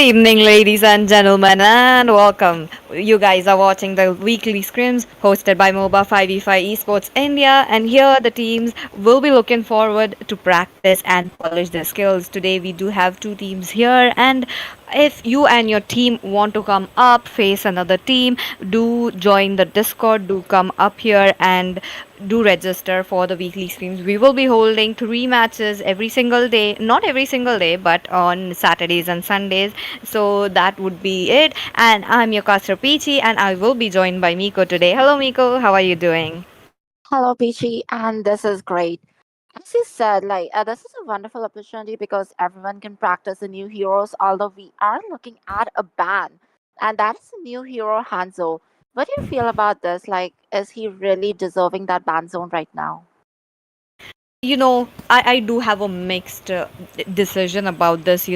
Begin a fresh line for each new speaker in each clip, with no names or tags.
Evening, ladies and gentlemen, and welcome. You guys are watching the weekly scrims hosted by MOBA 5v5 Esports India, and here the teams will be looking forward to practice and polish their skills. Today, we do have two teams here, and if you and your team want to come up, face another team, do join the Discord, do come up here and do register for the weekly streams. We will be holding three matches every single day, not every single day, but on Saturdays and Sundays. So that would be it. And I'm your caster Peachy, and I will be joined by Miko today. Hello, Miko. How are you doing?
Hello, Peachy, and this is great. As you said, this is a wonderful opportunity because everyone can practice the new heroes. Although we are looking at a ban, and that is a new hero, Hanzo. What do you feel about this? Is he really deserving that ban zone right now?
I do have a mixed decision about this.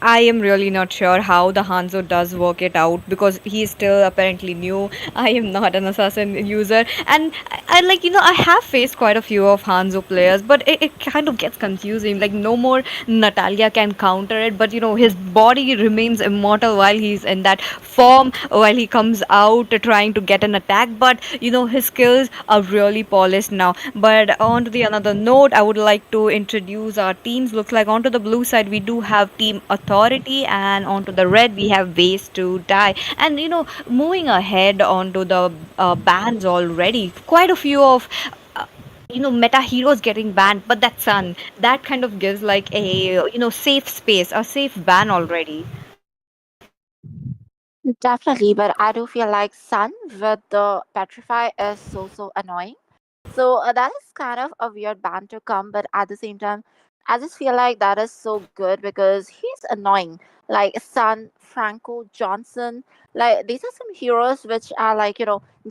I am really not sure how the Hanzo does work it out because he is still apparently new. I am not an assassin user, and I have faced quite a few of Hanzo players, but it kind of gets confusing. Like, no more Natalia can counter it, but his body remains immortal while he's in that form, while he comes out trying to get an attack. But his skills are really polished now. But on to the another note, I would like to introduce our teams. Looks like onto the blue side we do have Team Authority, and onto the red we have Ways to Die. And moving ahead onto the bans already, quite a few of uh, meta heroes getting banned, but that Sun, that kind of gives like a safe space, a safe ban already.
Definitely, but I do feel like Sun with the Petrify is so annoying. So that is kind of a weird band to come, but at the same time, I just feel like that is so good because he's annoying. Like Sun, Franco, Johnson, like these are some heroes which are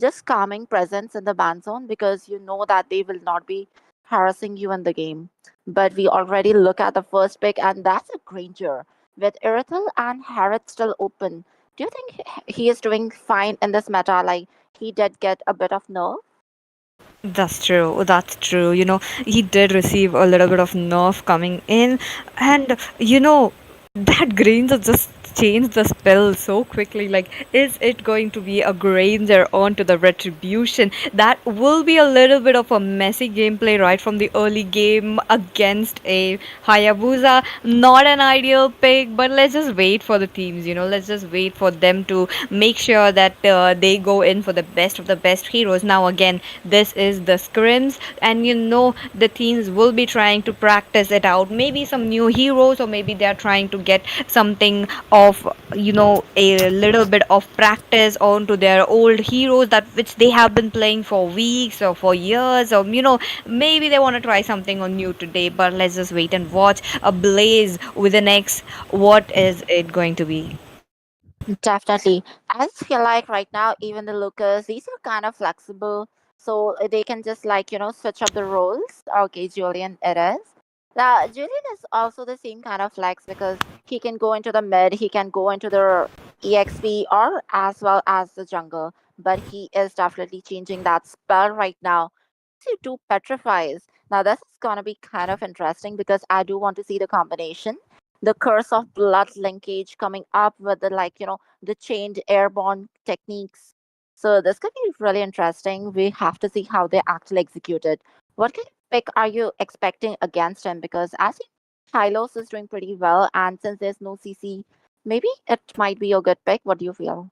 just calming presence in the ban zone because you know that they will not be harassing you in the game. But we already look at the first pick, and that's a Granger with Irithel and Harrod still open. Do you think he is doing fine in this meta? Like he did get a bit of nerf.
That's true. That's true. He did receive a little bit of nerf coming in, and that Granger just changed the spell so quickly. Like, is it going to be a Granger onto the Retribution? That will be a little bit of a messy gameplay right from the early game against a Hayabusa. Not an ideal pick, but let's just wait for the teams. Let's just wait for them to make sure that they go in for the best of the best heroes. Now, again, this is the scrims, and the teams will be trying to practice it out. Maybe some new heroes, or maybe they are trying to get something of a little bit of practice onto their old heroes that which they have been playing for weeks or for years, or maybe they want to try something on new today. But let's just wait and watch a Blaze with an X. What is it going to be?
Definitely. I just feel like right now, even the lookers, these are kind of flexible. So they can just switch up the roles. Okay, Julian, it is. Now, Julian is also the same kind of flex because he can go into the mid, he can go into the EXP or as well as the jungle. But he is definitely changing that spell right now to two petrifies. Now, this is going to be kind of interesting because I do want to see the combination, the curse of blood linkage coming up with the chained airborne techniques. So this could be really interesting. We have to see how they actually execute it. What kind of pick are you expecting against him? Because I think Hylos is doing pretty well, and since there's no CC, maybe it might be a good pick. What do you feel?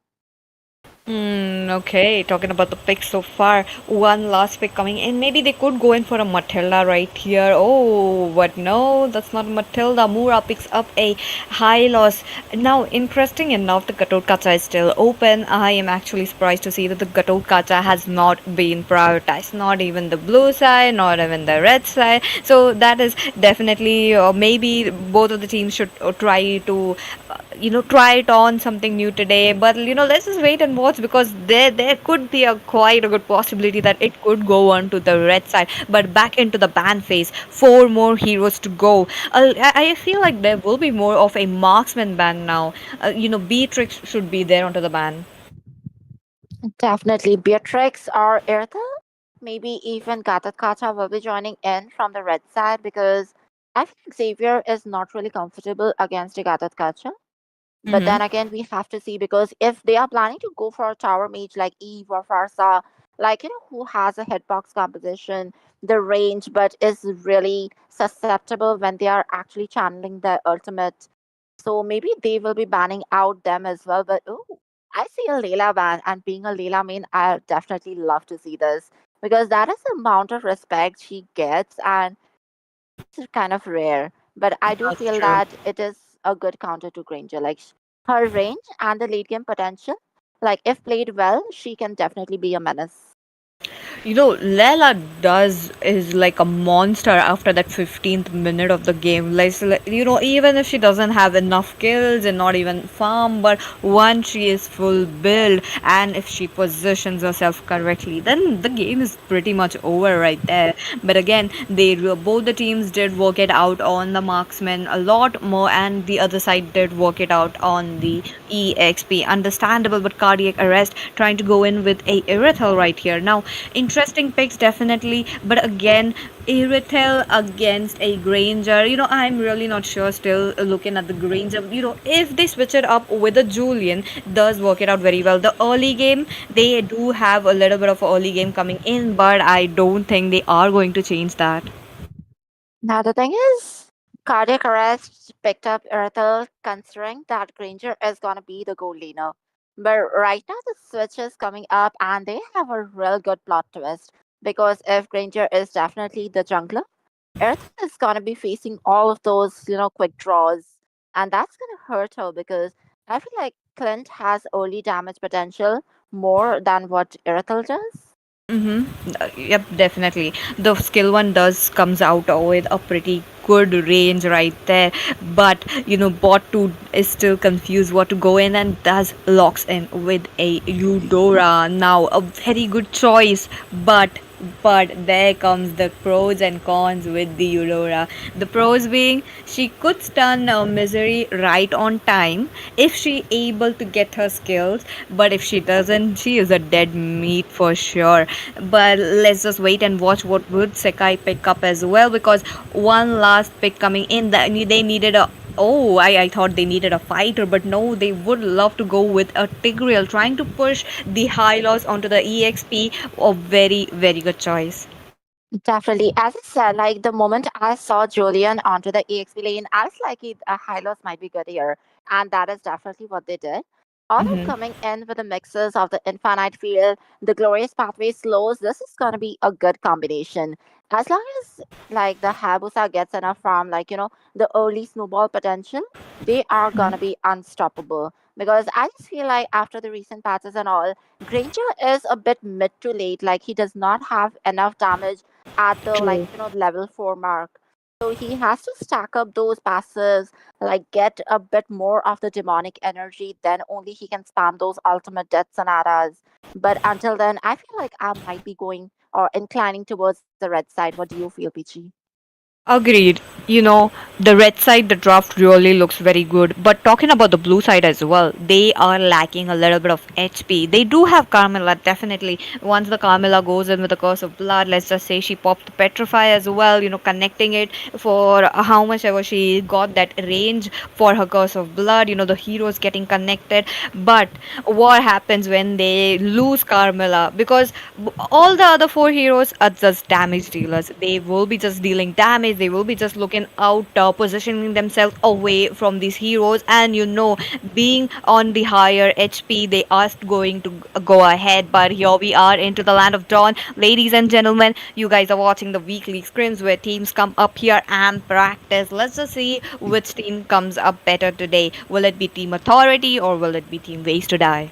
Okay, talking about the picks so far, one last pick coming in. Maybe they could go in for a Matilda right here. Oh, but no, that's not Matilda. Mura picks up a high loss. Now, interesting enough, the Gatot Kacha is still open. I am actually surprised to see that the Gatot Kacha has not been prioritized. Not even the blue side, not even the red side. So that is definitely, maybe both of the teams should try to try it on something new today. But let's just wait and watch because there could be a quite a good possibility that it could go on to the red side. But back into the ban phase, four more heroes to go. I feel like there will be more of a marksman ban now. Beatrix should be there onto the ban.
Definitely Beatrix or Ertha. Maybe even Gatat Kacha will be joining in from the red side because I think Xavier is not really comfortable against the Gatat Kacha. But then again, we have to see, because if they are planning to go for a tower mage like Eve or Farsa, like, who has a hitbox composition, the range, but is really susceptible when they are actually channeling their ultimate. So maybe they will be banning out them as well. But oh, I see a Layla ban, and being a Layla main, I definitely love to see this, because that is the amount of respect she gets, and it's kind of rare. But I do
That's
feel
true.
that it is a good counter to Granger. Like her range and the late game potential, like if played well, she can definitely be a menace.
Lela does is like a monster after that 15th minute of the game. Even if she doesn't have enough kills and not even farm, but once she is full build and if she positions herself correctly, then the game is pretty much over right there. But again, both the teams did work it out on the marksman a lot more, and the other side did work it out on the EXP. Understandable, but cardiac arrest trying to go in with a Irithel right here. Now, interesting picks definitely, but again, Irithel against a Granger. I'm really not sure. Still looking at the Granger. If they switch it up with a Julian, does work it out very well. The early game, they do have a little bit of early game coming in, but I don't think they are going to change that.
Now the thing is, cardiac arrest picked up Erthel, considering that Granger is gonna be the goal laner. But right now the switch is coming up, and they have a real good plot twist. Because if Granger is definitely the jungler, Erthel is gonna be facing all of those, quick draws. And that's gonna hurt her, because I feel like Clint has early damage potential more than what Erthel does.
Yep, definitely. The skill one does comes out with a pretty good range right there. But bot 2 is still confused what to go in and does locks in with a Eudora. Now a very good choice, but there comes the pros and cons with the Eudora. The pros being she could stun Misery right on time if she able to get her skills, but if she doesn't, she is a dead meat for sure. But let's just wait and watch what would Sekai pick up as well, because one last pick coming in, that they needed a. Oh, I thought they needed a fighter, but no, they would love to go with a Tigreal, trying to push the high loss onto the EXP. A very, very good choice.
Definitely. As I said, like the moment I saw Julian onto the EXP lane, I was like, Hylos might be good here. And that is definitely what they did. Although coming in with the mixes of the Infinite Field, the Glorious Pathway slows, this is going to be a good combination. As long as like the Hayabusa gets enough from like, the early snowball potential, they are going to be unstoppable. Because I just feel like after the recent patches and all, Granger is a bit mid to late. Like he does not have enough damage at the like
True.
level 4 mark, so he has to stack up those passes, like get a bit more of the demonic energy, then only he can spam those ultimate death sonatas. But until then, I feel like I might be going or inclining towards the red side. What do you feel, Peachy?
Agreed. The red side, the draft really looks very good. But talking about the blue side as well, they are lacking a little bit of HP. They do have Carmilla, definitely. Once the Carmilla goes in with the Curse of Blood, let's just say she popped the Petrify as well, connecting it for how much ever she got that range for her Curse of Blood, the heroes getting connected. But what happens when they lose Carmilla? Because all the other four heroes are just damage dealers. They will be just dealing damage. They will be just looking out, positioning themselves away from these heroes. And being on the higher HP, they are going to go ahead. But here we are into the land of dawn, ladies and gentlemen. You guys are watching the weekly scrims where teams come up here and practice. Let's just see which team comes up better today. Will it be Team Authority or will it be Team Ways to Die?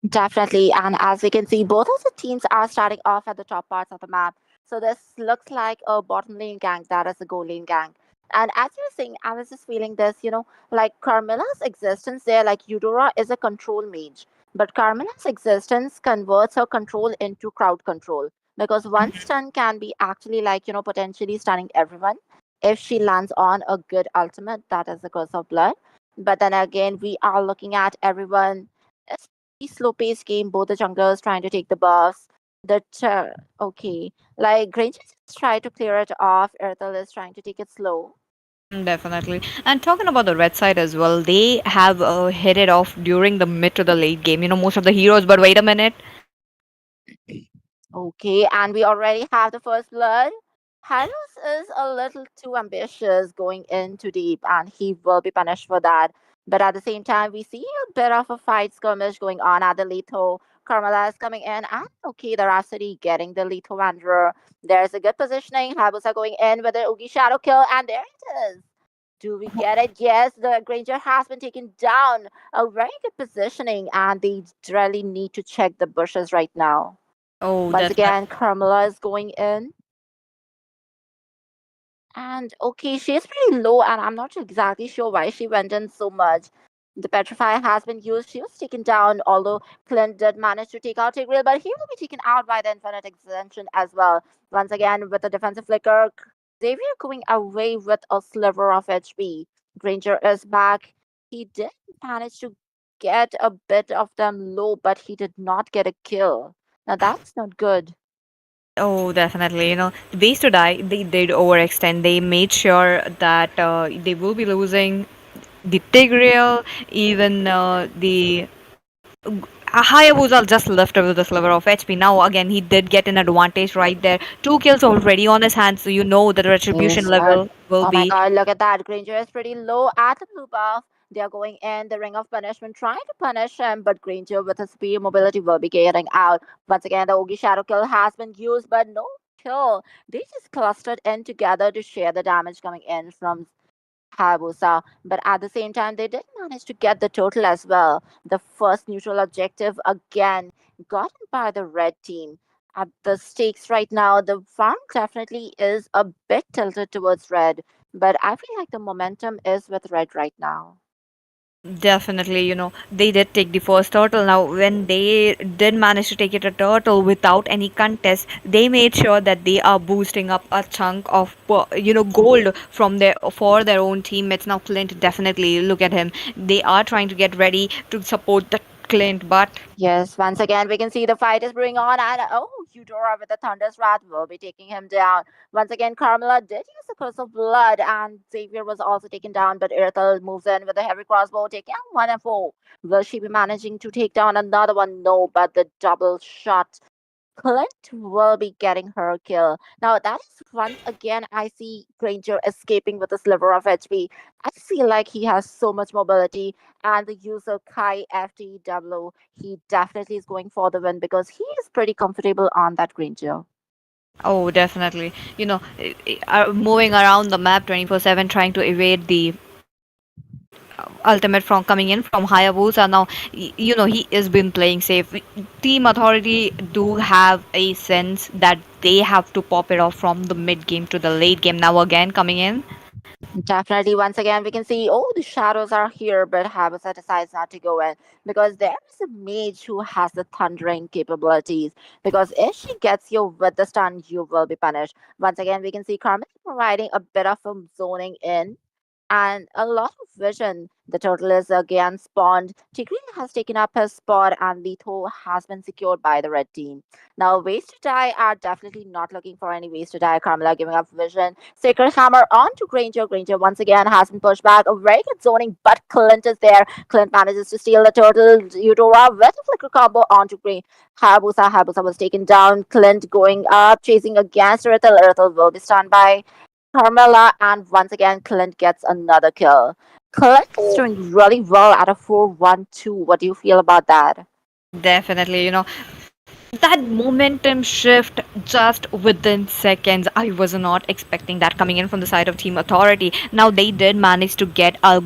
Definitely. And as we can see, both of the teams are starting off at the top parts of the map. So this looks like a bottom lane gang that is a goal lane gang. And as you were saying, I was just feeling this, like Carmilla's existence there, like Eudora is a control mage. But Carmilla's existence converts her control into crowd control. Because one stun can be actually like, potentially stunning everyone if she lands on a good ultimate, that is the Curse of Blood. But then again, we are looking at everyone slow paced game, both the junglers trying to take the buffs. Okay. Like Granger just try to clear it off, Erthel is trying to take it slow.
Definitely. And talking about the red side as well, they have hit it off during the mid to the late game. Most of the heroes, but wait a minute.
Okay, and we already have the first blood. Hylos is a little too ambitious going in too deep, and he will be punished for that. But at the same time, we see a bit of a fight skirmish going on at the Leto. Carmela is coming in, and okay, the Rhapsody getting the Leto Wanderer. There's a good positioning. Hayabusa going in with the Oogie Shadow kill, and there it is. Do we get it? Yes, the Granger has been taken down. A very good positioning, and they really need to check the bushes right now.
Oh,
Once
definitely.
again, Carmela is going in. And okay, she's pretty low, and I'm not exactly sure why she went in so much. The Petrify has been used. She was taken down, although Clint did manage to take out Tigreal, but he will be taken out by the Infinite Extension as well. Once again, with a defensive flicker, Xavier going away with a sliver of HP. Granger is back. He did manage to get a bit of them low, but he did not get a kill. Now that's not good.
Oh, definitely. Ways to die, they did overextend. They made sure that they will be losing the Tigreal, even the Hayabusa just left with a sliver of HP. Now, again, he did get an advantage right there. Two kills already on his hands, so you know that the retribution
Yes, but
level will
oh my
be.
god, look at that. Granger is pretty low at the blue buff. They are going in the ring of punishment, trying to punish him, but Granger with his superior mobility will be getting out. Once again, the Ogi Shadow kill has been used, but no kill. They just clustered in together to share the damage coming in from Hayabusa, but at the same time, they did manage to get the total as well. The first neutral objective again gotten by the red team. At the stakes right now, the farm definitely is a bit tilted towards red, but I feel like the momentum is with red right now.
Definitely, they did take the first turtle. Now, when they did manage to take it a turtle without any contest, they made sure that they are boosting up a chunk of, gold from for their own teammates. Now, Clint, definitely look at him. They are trying to get ready to support the Clint, but
Yes, once again, we can see the fight is brewing on, and oh, Eudora with the Thunder's Wrath will be taking him down. Once again, Carmela did use the Curse of Blood, and Xavier was also taken down, but Irithel moves in with a heavy crossbow, taking out 1 and 4. Will she be managing to take down another one? No, but the double shot Clint will be getting her kill. Now, that is once again, I see Granger escaping with a sliver of HP. I feel like he has so much mobility, and the user Kai FTW, he definitely is going for the win because he is pretty comfortable on that Granger.
oh, definitely. Moving around the map 24/7, trying to evade the ultimate from coming in from Hayabusa. Now, he has been playing safe. Team Authority do have a sense that they have to pop it off from the mid game to the late game. Now, again, coming in.
Definitely, once again, we can see, oh, the shadows are here, but Habusa decides not to go in because there is a mage who has the thundering capabilities. Because if she gets you with the stun, you will be punished. Once again, we can see Carmen providing a bit of a zoning in and a lot of vision. The turtle is again spawned. Tigreal has taken up his spot, and Letho has been secured by the red team. Now, ways to die are definitely not looking for any ways to die. Carmela giving up vision. Sacred Hammer on to Granger. Granger once again has been pushed back. A very good zoning, but Clint is there. Clint manages to steal the turtle. Eudora with a flicker combo onto Hayabusa. Hayabusa was taken down. Clint going up, chasing against Irithel. Irithel will be stunned by Carmela, and once again, Clint gets another kill. Clint is doing really well at a 4-1-2. What do you feel about that?
Definitely, that momentum shift just within seconds. I was not expecting that coming in from the side of Team Authority. Now they did manage to get a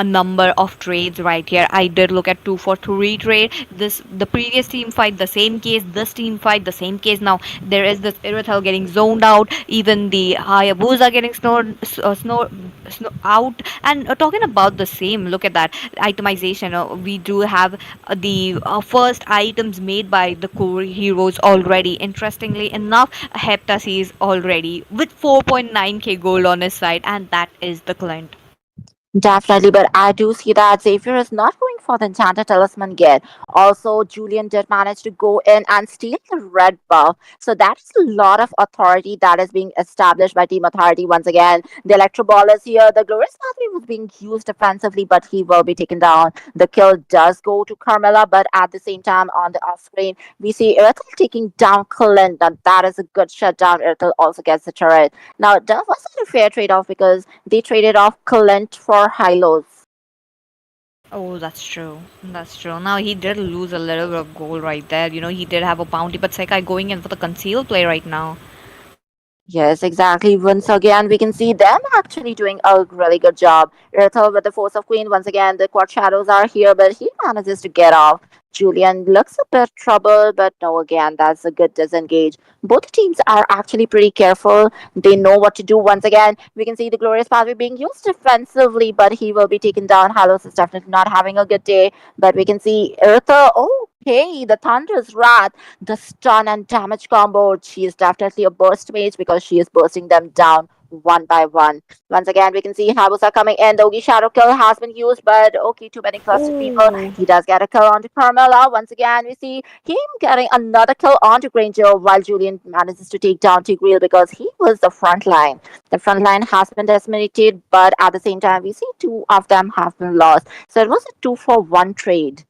number of trades right here. I did look at 2 for 3 trade. The previous team fight the same case. This team fight the same case. Now there is this Irithel getting zoned out. Even the Hayabusa getting out. And talking about the same, look at that itemization. We do have the first items made by the core heroes already. Interestingly enough, Heptas is already with 4.9k gold on his side, and that is the Clint.
Definitely, but I do see that Xavier is not going for the Enchanted Talisman get. Also, Julian did manage to go in and steal the red buff. So that is a lot of authority that is being established by Team Authority once again. The Electro Ball is here. The Glorious Pathway was being used defensively, but he will be taken down. The kill does go to Carmela, but at the same time, on the off screen, we see Irithel taking down Clint. That is a good shutdown. Irithel also gets the turret. Now, that wasn't a fair trade off because they traded off Clint for Hylos.
Oh, that's true. That's true. Now he did lose a little bit of gold right there. He did have a bounty, but Sekai going in for the conceal play right now.
Yes, exactly. Once again, we can see them actually doing a really good job. Irithel with the Force of Queen. Once again, the Quad Shadows are here, but he manages to get off. Julian looks a bit troubled, but no, again, that's a good disengage. Both teams are actually pretty careful. They know what to do. Once again, we can see the Glorious Pathway being used defensively, but he will be taken down. Halos is definitely not having a good day, but we can see Irithel. Okay, the Thunder's Wrath, the stun and damage combo. She is definitely a burst mage because she is bursting them down one by one. Once again, we can see Habusa coming in. The Ogi Shadow kill has been used, but okay, too many clustered people.
Oh.
He does get a kill onto Carmela. Once again, we see him getting another kill onto Granger while Julian manages to take down Tigreal because he was the front line. The front line has been decimated, but at the same time, we see two of them have been lost. So it was a 2-for-1 trade.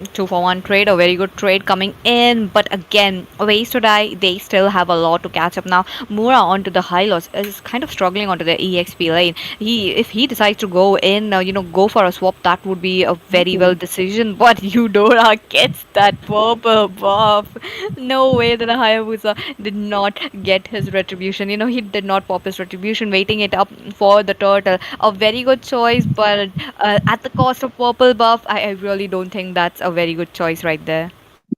2-for-1 trade, a very good trade coming in, but again, ways to die. They still have a lot to catch up now. Mura onto the high loss is kind of struggling onto the EXP lane. If he decides to go in, go for a swap, that would be a very well decision. But Eudora gets that purple buff. No way that Hayabusa did not get his retribution. He did not pop his retribution, waiting it up for the turtle. A very good choice, but at the cost of purple buff, I really don't think that's a very good choice right there.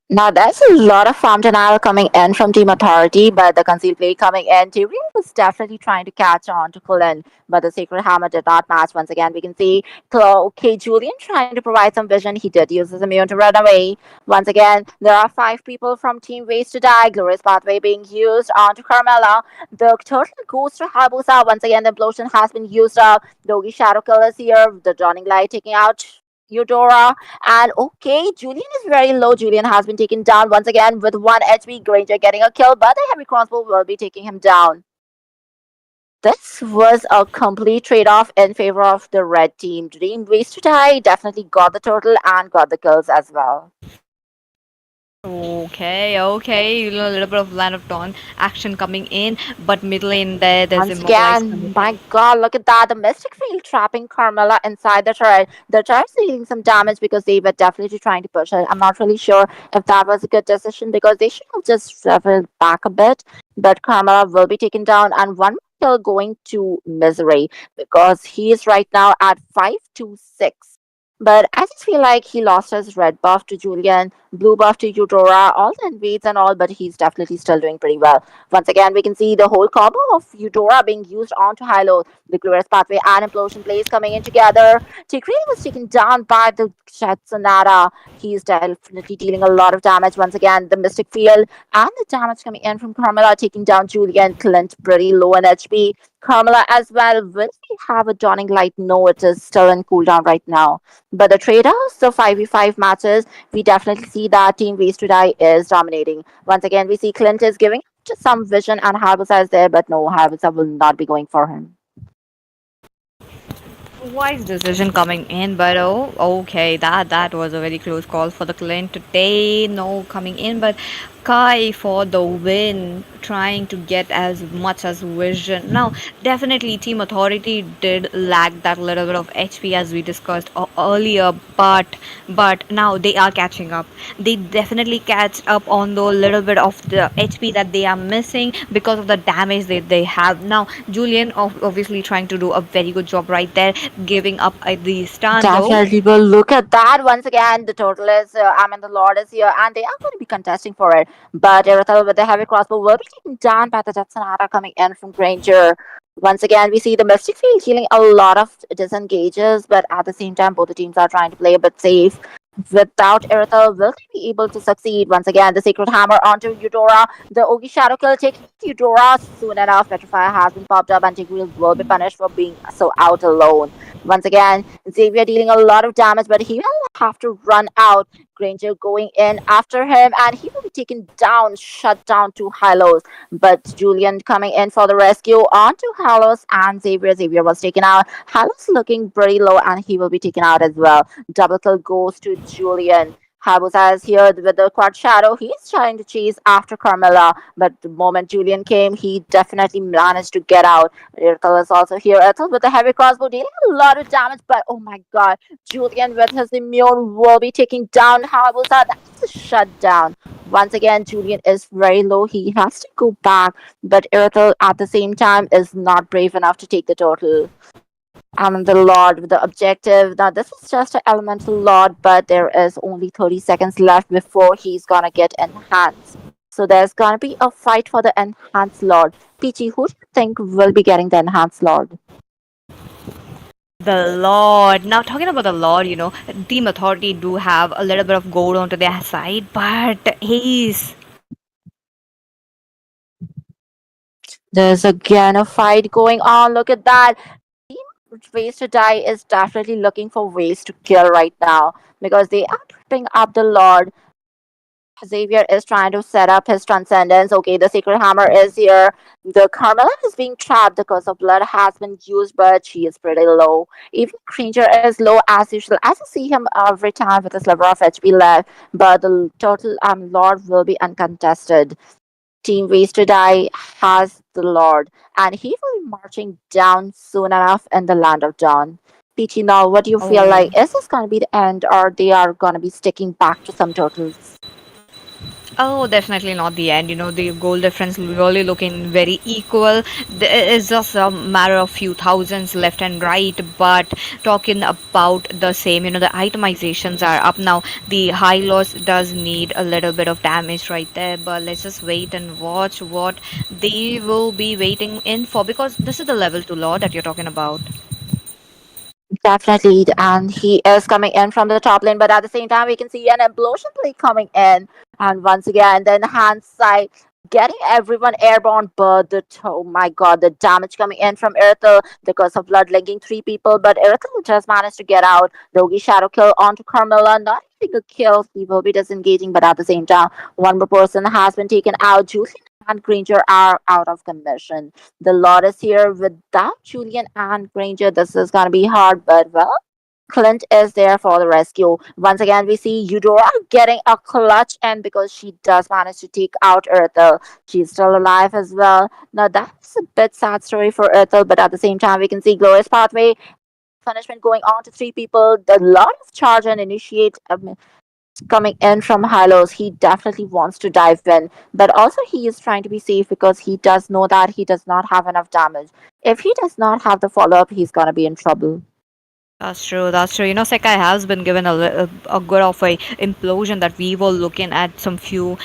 Now, there's a lot of farm denial coming in from Team Authority, but the concealed play coming in. Tyrion was definitely trying to catch on to Cullen, but the Sacred Hammer did not match. Once again, we can see okay, Julian trying to provide some vision. He did use his immune to run away. Once again, there are 5 people from Team Ways to Die. Glorious Pathway being used onto Carmela. The turtle goes to Habusa. Once again, the implosion has been used up. Dogi Shadow Kill is here. The Dawning Light taking out Eudora. And okay, Julian is very low. Julian has been taken down once again with 1 HP. Granger getting a kill, but the heavy crossbow will be taking him down. This was a complete trade off in favor of the red team. Dream Waste to Die definitely got the total and got the kills as well.
Okay. A little bit of land of dawn action coming in, but middle lane there's
Once
immobilized.
again, my god, look at that. The Mystic Field trapping Carmela inside the turret. The turret's dealing some damage because they were definitely trying to push it. I'm not really sure if that was a good decision because they should have just traveled back a bit. But Carmela will be taken down and one kill going to Misery because he is right now at 5-6. But I just feel like he lost his red buff to Julian, blue buff to Eudora, all the invades and all, but he's definitely still doing pretty well. Once again, we can see the whole combo of Eudora being used onto Hilo, the Glorious Pathway and Implosion plays coming in together. Tikri was taken down by the Jet Sonata. He's definitely dealing a lot of damage. Once again, the Mystic Field and the damage coming in from Carmela taking down Julian. Clint pretty low in HP. Carmela as well. Will we have a Dawning Light? No, it is still in cooldown right now. But the traders, the 5v5 matches, we definitely see that Team Ways to Die is dominating. Once again, we see Clint is giving just some vision and Hayabusa is there, but no, Hayabusa will not be going for him.
Wise decision coming in, but okay, that was a very close call for the client today. No coming in, but Kai for the win, trying to get as much as vision. Now, definitely, Team Authority did lack that little bit of HP as we discussed earlier, but now they are catching up. They definitely catch up on the little bit of the HP that they are missing because of the damage that they have. Now, Julian obviously trying to do a very good job right there, giving up at the stun though.
Definitely will look at that once again. The total is, the Lord is here, and they are going to be contesting for it. But Irithel with the heavy crossbow will be taken down by the Jet Sonata coming in from Granger. Once again, we see the Mystic Field healing a lot of disengages, but at the same time, both the teams are trying to play a bit safe. Without Irithel, will they be able to succeed? Once again, the Sacred Hammer onto Eudora. The Ogi Shadow Kill takes Eudora soon enough. Petrifier has been popped up, and Tigreal will be punished for being so out alone. Once again, Xavier dealing a lot of damage, but he will have to run out. Granger going in after him, and he will be taken down, shut down to Hylos. But Julian coming in for the rescue onto Hylos, and Xavier. Xavier was taken out. Hylos looking very low, and he will be taken out as well. Double kill goes to Julian. Habusa is here with the quad shadow. He's trying to chase after Carmela, but the moment Julian came, he definitely managed to get out. Ethel is also here. Ethel with the heavy crossbow dealing a lot of damage, but oh my god, Julian with his immune will be taking down Habusa. That's a shutdown. Once again, Julian is very low. He has to go back, but Ethel at the same time is not brave enough to take the total. The Lord with the objective. Now, this is just an elemental Lord, but there is only 30 seconds left before he's gonna get enhanced. So there's gonna be a fight for the enhanced Lord. Peachy, who do you think will be getting the enhanced Lord?
The Lord. Now, talking about the Lord, Team Authority do have a little bit of gold onto their side, but he's.
There's again a fight going on. Look at that. Ways to die is definitely looking for ways to kill right now because they are tripping up the Lord. Xavier is trying to set up his transcendence. Okay, the Sacred Hammer is here. The Carmela is being trapped because of blood has been used, but she is pretty low. Even Granger is low as usual. As you see him every time with a sliver of HP left, but the total Lord will be uncontested. Team Ways to Die has the Lord, and he will be marching down soon enough in the Land of Dawn. Peachy, now what do you feel
Oh.
like? Is this going to be the end, or they are going to be sticking back to some totals?
Oh, definitely not the end. The goal difference really looking very equal. It's just a matter of few thousands left and right. But talking about the same, the itemizations are up now. The high loss does need a little bit of damage right there. But let's just wait and watch what they will be waiting in for because this is the level 2 law that you're talking about.
Definitely, and he is coming in from the top lane, but at the same time, we can see an implosion play coming in, and once again, then hand side getting everyone airborne. But oh my god, the damage coming in from Erthel because of blood linking three people, but Erthel just managed to get out. Dogi shadow kill onto Carmilla, not getting a kill. He will be disengaging, but at the same time, one more person has been taken out. Julian and Granger are out of commission. The Lord is here without Julian and Granger. This is going to be hard, but well, Clint is there for the rescue. Once again, we see Eudora getting a clutch, and because she does manage to take out Erthel, she's still alive as well. Now, that's a bit sad story for Erthel, but at the same time, we can see Glorious Pathway punishment going on to three people. The lot of charge and initiate coming in from Hylos, he definitely wants to dive in, but also he is trying to be safe because he does know that he does not have enough damage. If he does not have the follow up, he's gonna be in trouble.
That's true. That's true. Sekai has been given a good of a implosion that we were looking at some few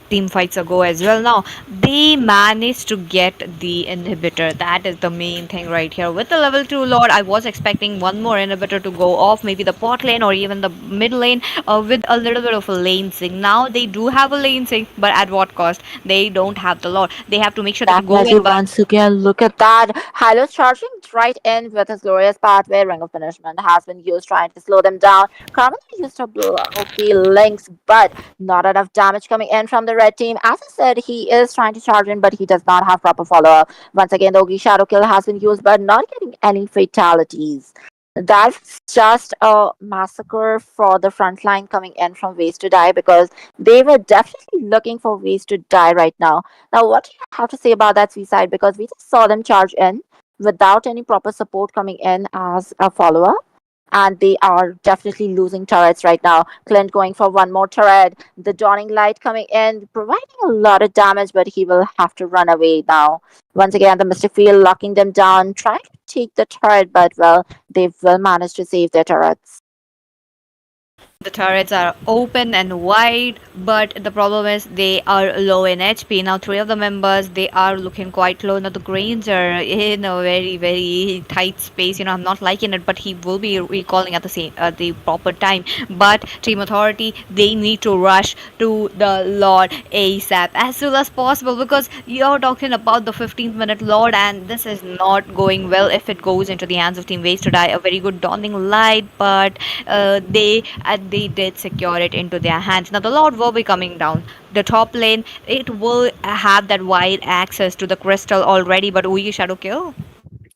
team fights ago as well. Now they managed to get the inhibitor. That is the main thing right here. With the level 2 Lord, I was expecting one more inhibitor to go off, maybe the pot lane or even the mid lane, with a little bit of a lane sync. Now they do have a lane sync, but at what cost? They don't have the Lord. They have to make sure that to go
Definitely,
in, but
once again, look at that. Hylos charging right in with his glorious pathway. Ring of Punishment has been used trying to slow them down. Carmen used to block the links, but not enough damage coming in from the red team. As I said, he is trying to charge in, but he does not have proper follow up. Once again, the Ogi Shadow Kill has been used, but not getting any fatalities. That's just a massacre for the front line coming in from Ways to Die because they were definitely looking for ways to die right now. Now, what do you have to say about that suicide? Because we just saw them charge in without any proper support coming in as a follower. And they are definitely losing turrets right now. Clint going for one more turret. The dawning light coming in, providing a lot of damage, but he will have to run away now. Once again, the Mystic Field locking them down, trying to take the turret, but well, they will manage to save their turrets.
The turrets are open and wide, but the problem is they are low in HP. Now, three of the members they are looking quite low. Now, the Greens are in a very very tight space. I'm not liking it, but he will be recalling at the proper time. But Team Authority they need to rush to the Lord ASAP as soon as possible because you're talking about the 15th minute Lord, and this is not going well if it goes into the hands of Team Waste to Die. A very good dawning light, but they did secure it into their hands. Now the Lord will be coming down. The top lane it will have that wide access to the crystal already, but Uyi Shadow Kill.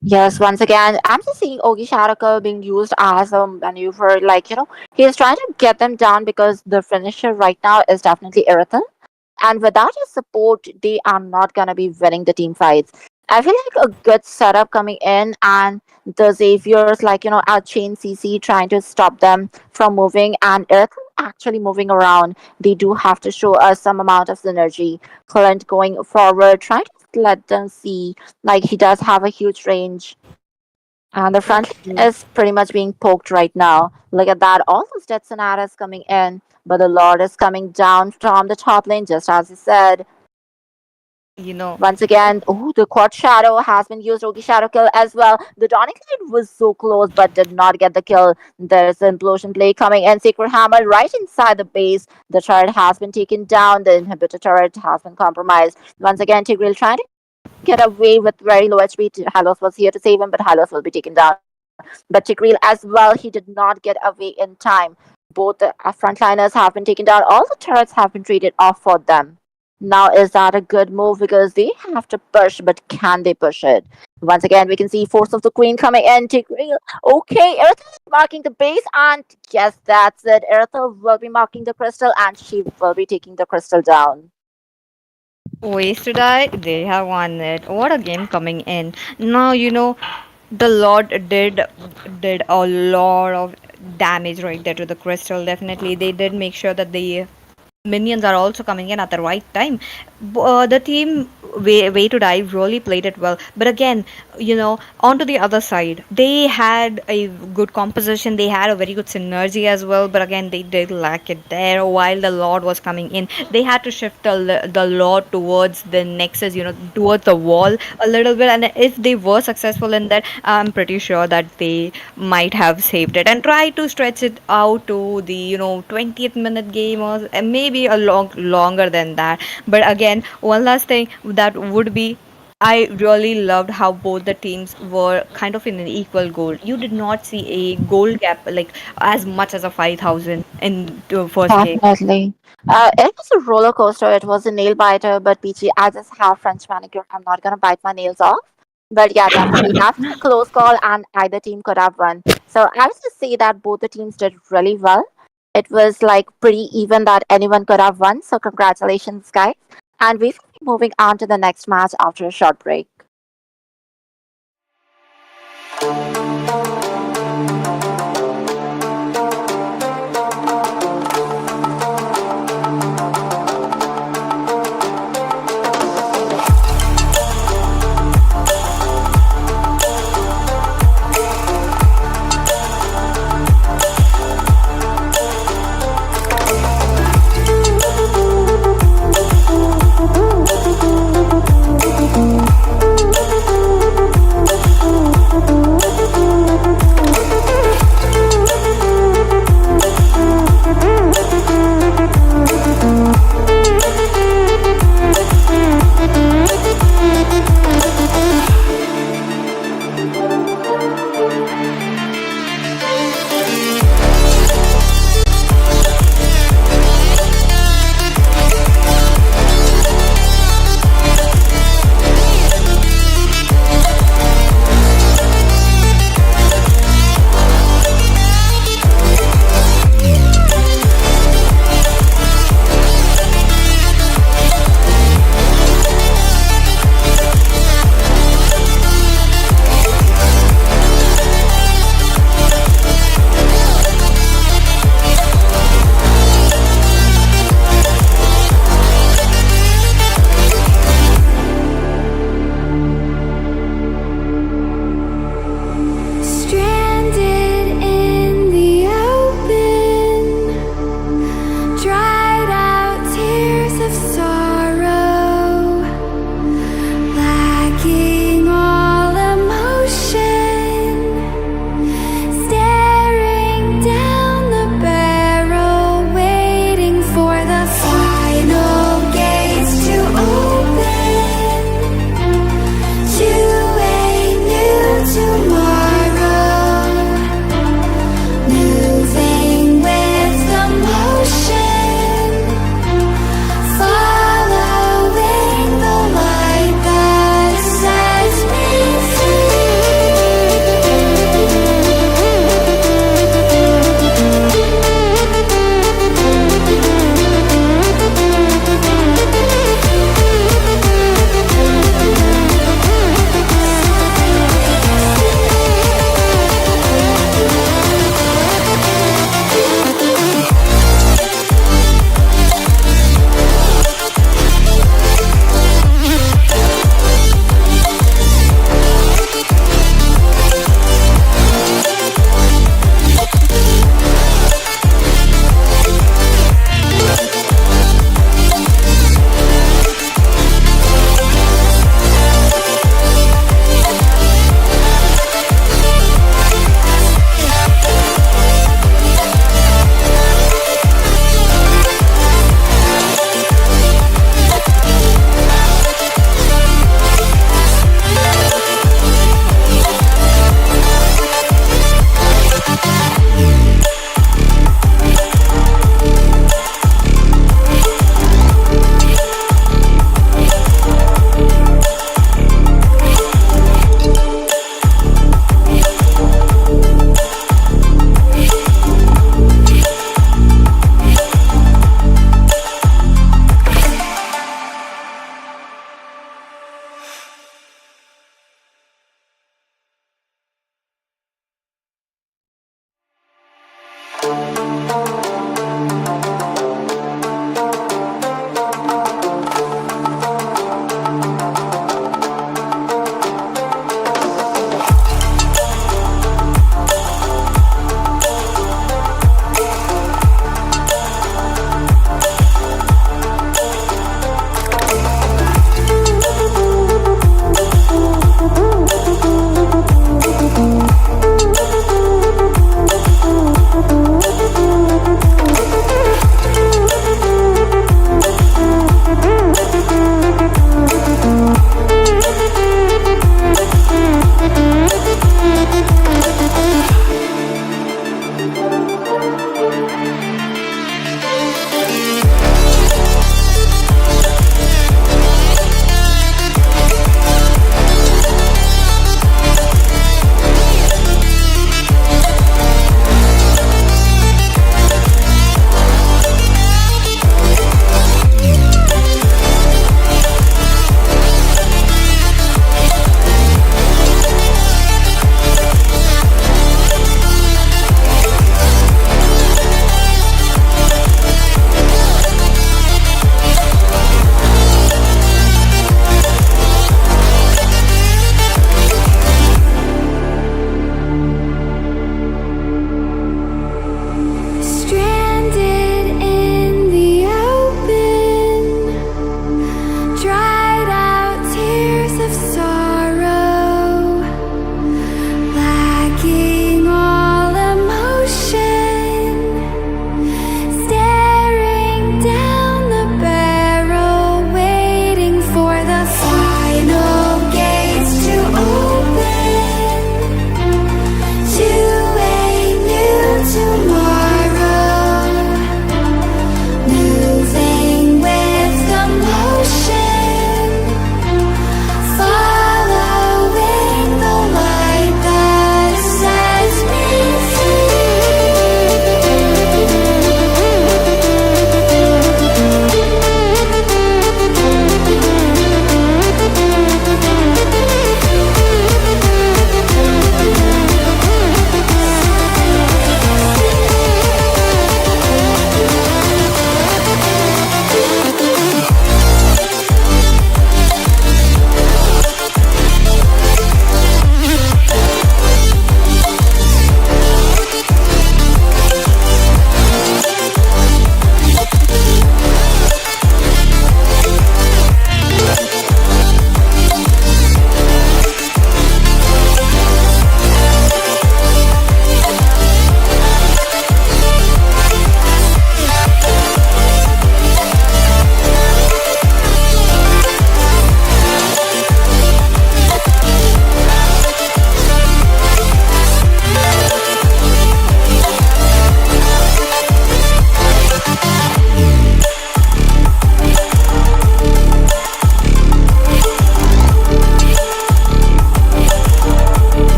Yes, once again, I'm just seeing Ogi Sharaka being used as a maneuver. Like, he's trying to get them down because the finisher right now is definitely Erythel. And without his support, they are not going to be winning the team fights. I feel like a good setup coming in, and the Xaviers, like, outchain CC trying to stop them from moving, and Erythel actually moving around. They do have to show us some amount of synergy. Clint going forward, trying to let them see like he does have a huge range. And the front line is pretty much being poked right now. Look at that. All those dead sonatas coming in, but the Lord is coming down from the top lane, just as he said.
You know,
Once again, oh, the quad shadow has been used. Rogi shadow kill as well. The Dawning Light was so close, but did not get the kill. There's an implosion play coming in. Sacred Hammer right inside the base. The turret has been taken down. The inhibitor turret has been compromised. Once again, Tigreal trying to get away with very low HP. Halos was here to save him, but Halos will be taken down. But Tigreal as well, he did not get away in time. Both the frontliners have been taken down. All the turrets have been traded off for them. Now, is that a good move? Because they have to push, but can they push it? Once again, we can see Force of the Queen coming in. Tigreal. Okay, Erythel is marking the base, and yes, that's it. Erythel will be marking the crystal, and she will be taking the crystal down.
ways to die, they have won it. What a game coming in. Now, the Lord did a lot of damage right there to the crystal. Definitely, they did make sure that the minions are also coming in at the right time. The team way to die really played it well, but again, onto the other side, they had a good composition, they had a very good synergy as well, but again they did lack it there. While the Lord was coming in, they had to shift the Lord towards the nexus, towards the wall a little bit, and if they were successful in that, I'm pretty sure that they might have saved it and try to stretch it out to the 20th minute game, or maybe a longer than that. But again, one last thing that would be, I really loved how both the teams were kind of in an equal goal. You did not see a goal gap like as much as a 5,000 in the first game.
Definitely. It was a roller coaster. It was a nail biter, but PG, I just have French manicure. I'm not gonna bite my nails off. But yeah, definitely. That was a close call, and either team could have won. So I would just say that both the teams did really well. It was like pretty even that anyone could have won. So congratulations, guys. And we will be moving on to the next match after a short break.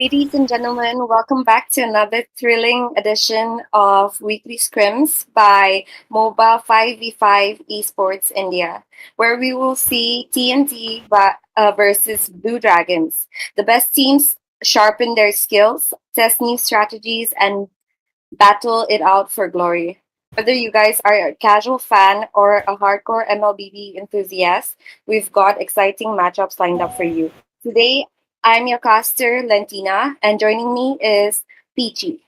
Ladies and gentlemen, welcome back to another thrilling edition of Weekly Scrims by MOBA 5v5 Esports India, where we will see TNT versus Blue Dragons. The best teams sharpen their skills, test new strategies, and battle it out for glory. Whether you guys are a casual fan or a hardcore MLBB enthusiast, we've got exciting matchups lined up for you. Today, I'm your caster, Lentina, and joining me is Peachy.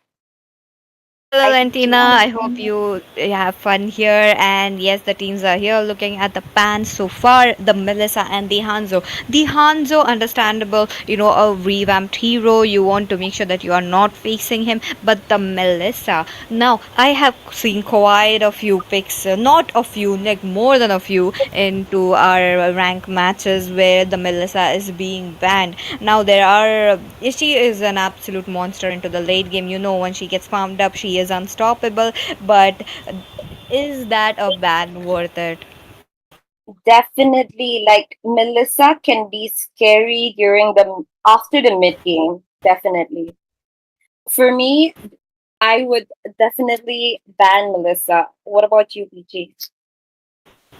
Hello,
Hi,
Lentina.
Peachy.
I hope you have fun here. And yes, the teams are here looking at the pans so far. The Melissa and the Hanzo. The Hanzo, understandable, a revamped hero. You want to make sure that you are not facing him. But the Melissa. Now, I have seen quite a few picks, not a few, like more than a few, into our rank matches where the Melissa is being banned. Now, she is an absolute monster into the late game. When she gets farmed up, she is unstoppable. But is that a ban worth it?
Definitely, like Melissa can be scary during the after the mid game. Definitely. For me, I would definitely ban Melissa. What about you, Peachy?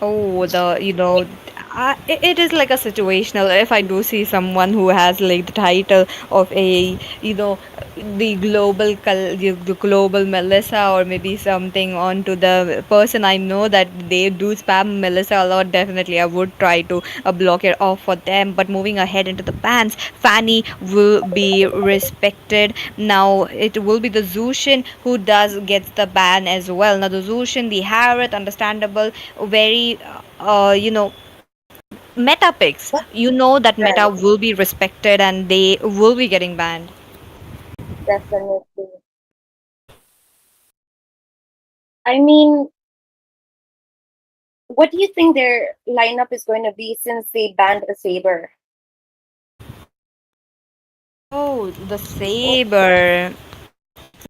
Oh, it is like a situational. If I do see someone who has like the title of a, you know, the global Melissa, or maybe something onto the person I know that they do spam Melissa a lot, definitely I would try to block it off for them. But moving ahead into the bans, Fanny will be respected. Now it will be the Zushin who does gets the ban as well. Now the Zushin, the Harriet, understandable, very meta picks. You know that meta
Right,
will be respected and they will be getting banned.
definitely. I mean, what do you think their lineup is going to be since they banned a Saber?
Oh, the Saber.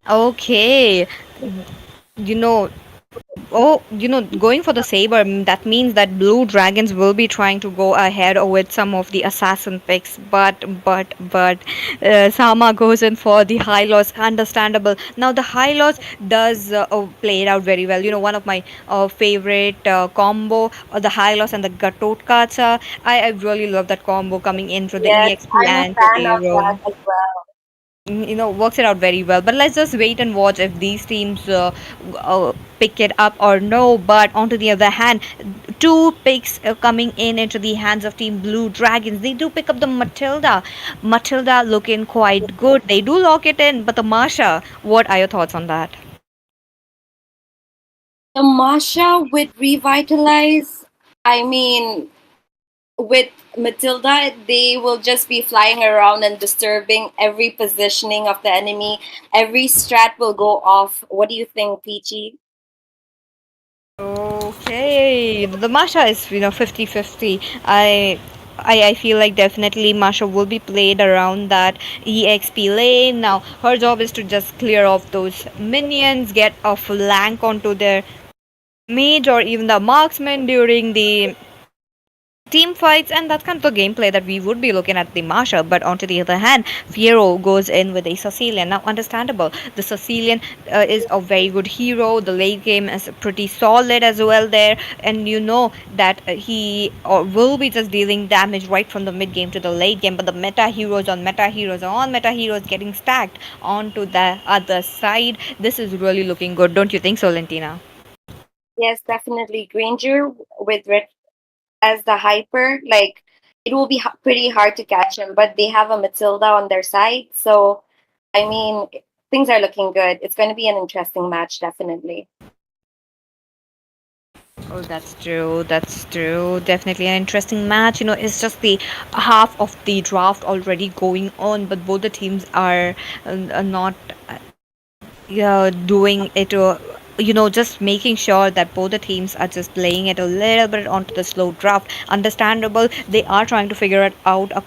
Okay. You know, going for the saber, that means that blue dragons will be trying to go ahead with some of the assassin picks. But Sama goes in for the high loss. Understandable. Now the high loss does play it out very well. One of my favorite combo, the high loss and the gatot katsa. I really love that combo coming in through the
Yes,
exp
I'm a
and to
fan
the
of that
roam.
as well.
Works it out very well. But let's just wait and watch if these teams pick it up or no. But on to the other hand, two picks coming in into the hands of Team Blue Dragons. They do pick up the Matilda looking quite good. They do lock it in. But the Marsha, what are your thoughts on that?
The Masha with Revitalize, I mean, with Matilda, they will just be flying around and disturbing every positioning of the enemy. Every strat will go off. What do you think, Peachy?
Okay, the Masha is 50-50. I feel like definitely Masha will be played around that EXP lane. Now her job is to just clear off those minions, get a flank onto their mage or even the marksman during the team fights, and that's kind of the gameplay that we would be looking at the Marsha. But onto the other hand, Fiero goes in with a Sicilian. Now, understandable, the Sicilian is a very good hero. The late game is pretty solid as well there, and you know that he will be just dealing damage right from the mid game to the late game. But the meta heroes on meta heroes on meta heroes getting stacked onto the other side. This is really looking good, don't you think so, Lentina?
Yes, definitely. Granger with Red as the hyper, like it will be pretty hard to catch him, but they have a Matilda on their side. So, I mean, things are looking good. It's going to be an interesting match, definitely.
Oh, that's true. That's true. Definitely an interesting match. It's just the half of the draft already going on, but both the teams are not doing it. Just making sure that both the teams are just playing it a little bit onto the slow draft. Understandable. They are trying to figure it out a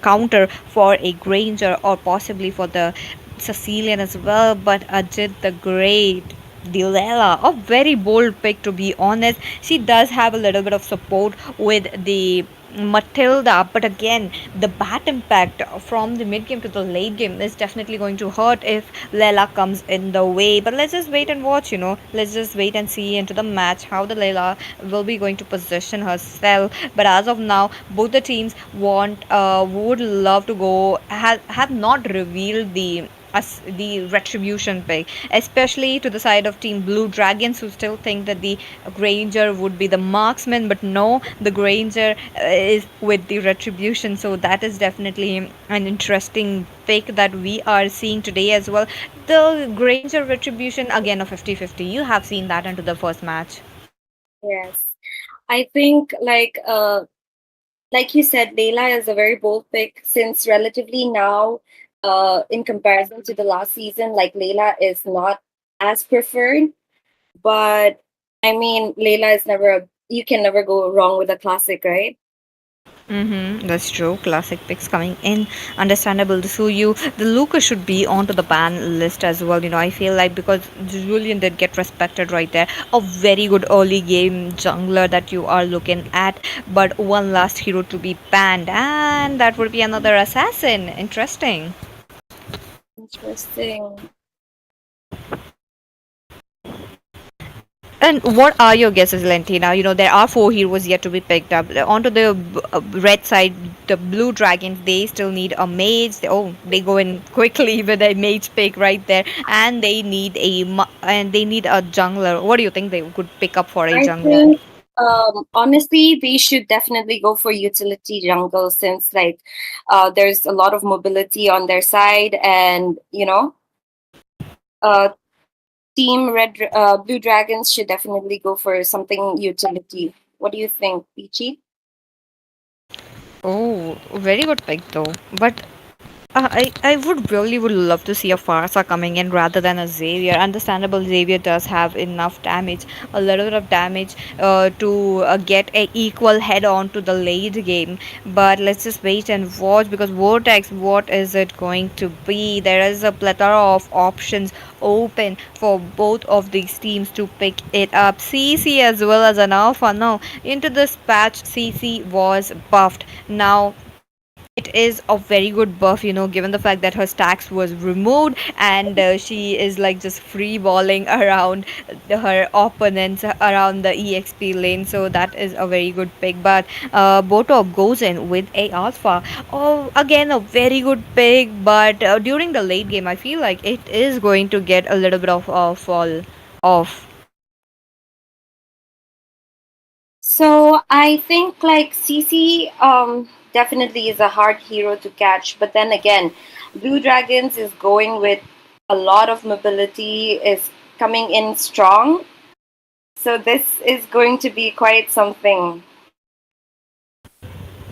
counter for a Granger or possibly for the Sicilian as well. But Ajit the Great. Dilela, a very bold pick to be honest. She does have a little bit of support with the Matilda, but again, the bat impact from the mid game to the late game is definitely going to hurt if Layla comes in the way. But let's just wait and watch, Let's just wait and see into the match how the Layla will be going to position herself. But as of now, both the teams would love to go, have not revealed the retribution pick, especially to the side of Team Blue Dragons, who still think that the Granger would be the marksman, but no, the Granger is with the retribution. So that is definitely an interesting pick that we are seeing today as well. The Granger retribution, again, a 50-50. You have seen that into the first match.
Yes. I think like you said, Layla is a very bold pick since relatively now, in comparison to the last season, like Layla is not as preferred. But I mean, Layla is you can never go wrong with a classic, right?
Mm-hmm, that's true. Classic picks coming in. Understandable. So the Lucas should be onto the ban list as well. I feel like because Julian did get respected right there. A very good early game jungler that you are looking at, but one last hero to be banned, and that would be another assassin. Interesting.
Interesting.
And what are your guesses, Lentina? There are four heroes yet to be picked up. Onto the red side, the blue dragons, they still need a mage. They go in quickly with a mage pick right there, and they need a jungler. What do you think they could pick up for a
I
jungler?
think honestly they should definitely go for utility jungle since there's a lot of mobility on their side, and uh team blue dragons should definitely go for something utility. What do you think, Peachy?
Oh, very good pick though. But I would love to see a Farsa coming in rather than a Xavier. Understandable, Xavier does have enough damage, a little bit of damage to get a equal head on to the late game. But let's just wait and watch because Vortex, what is it going to be? There is a plethora of options open for both of these teams to pick it up. CC as well as an Alpha. Now, into this patch, CC was buffed. Now, it is a very good buff, given the fact that her stacks was removed and she is like just free balling around her opponents around the exp lane. So that is a very good pick. But Boto goes in with a alpha. Oh, again a very good pick, but during the late game I feel like it is going to get a little bit of fall off.
So I think like CC definitely is a hard hero to catch, but then again, Blue Dragons is going with a lot of mobility, is coming in strong. So this is going to be quite something.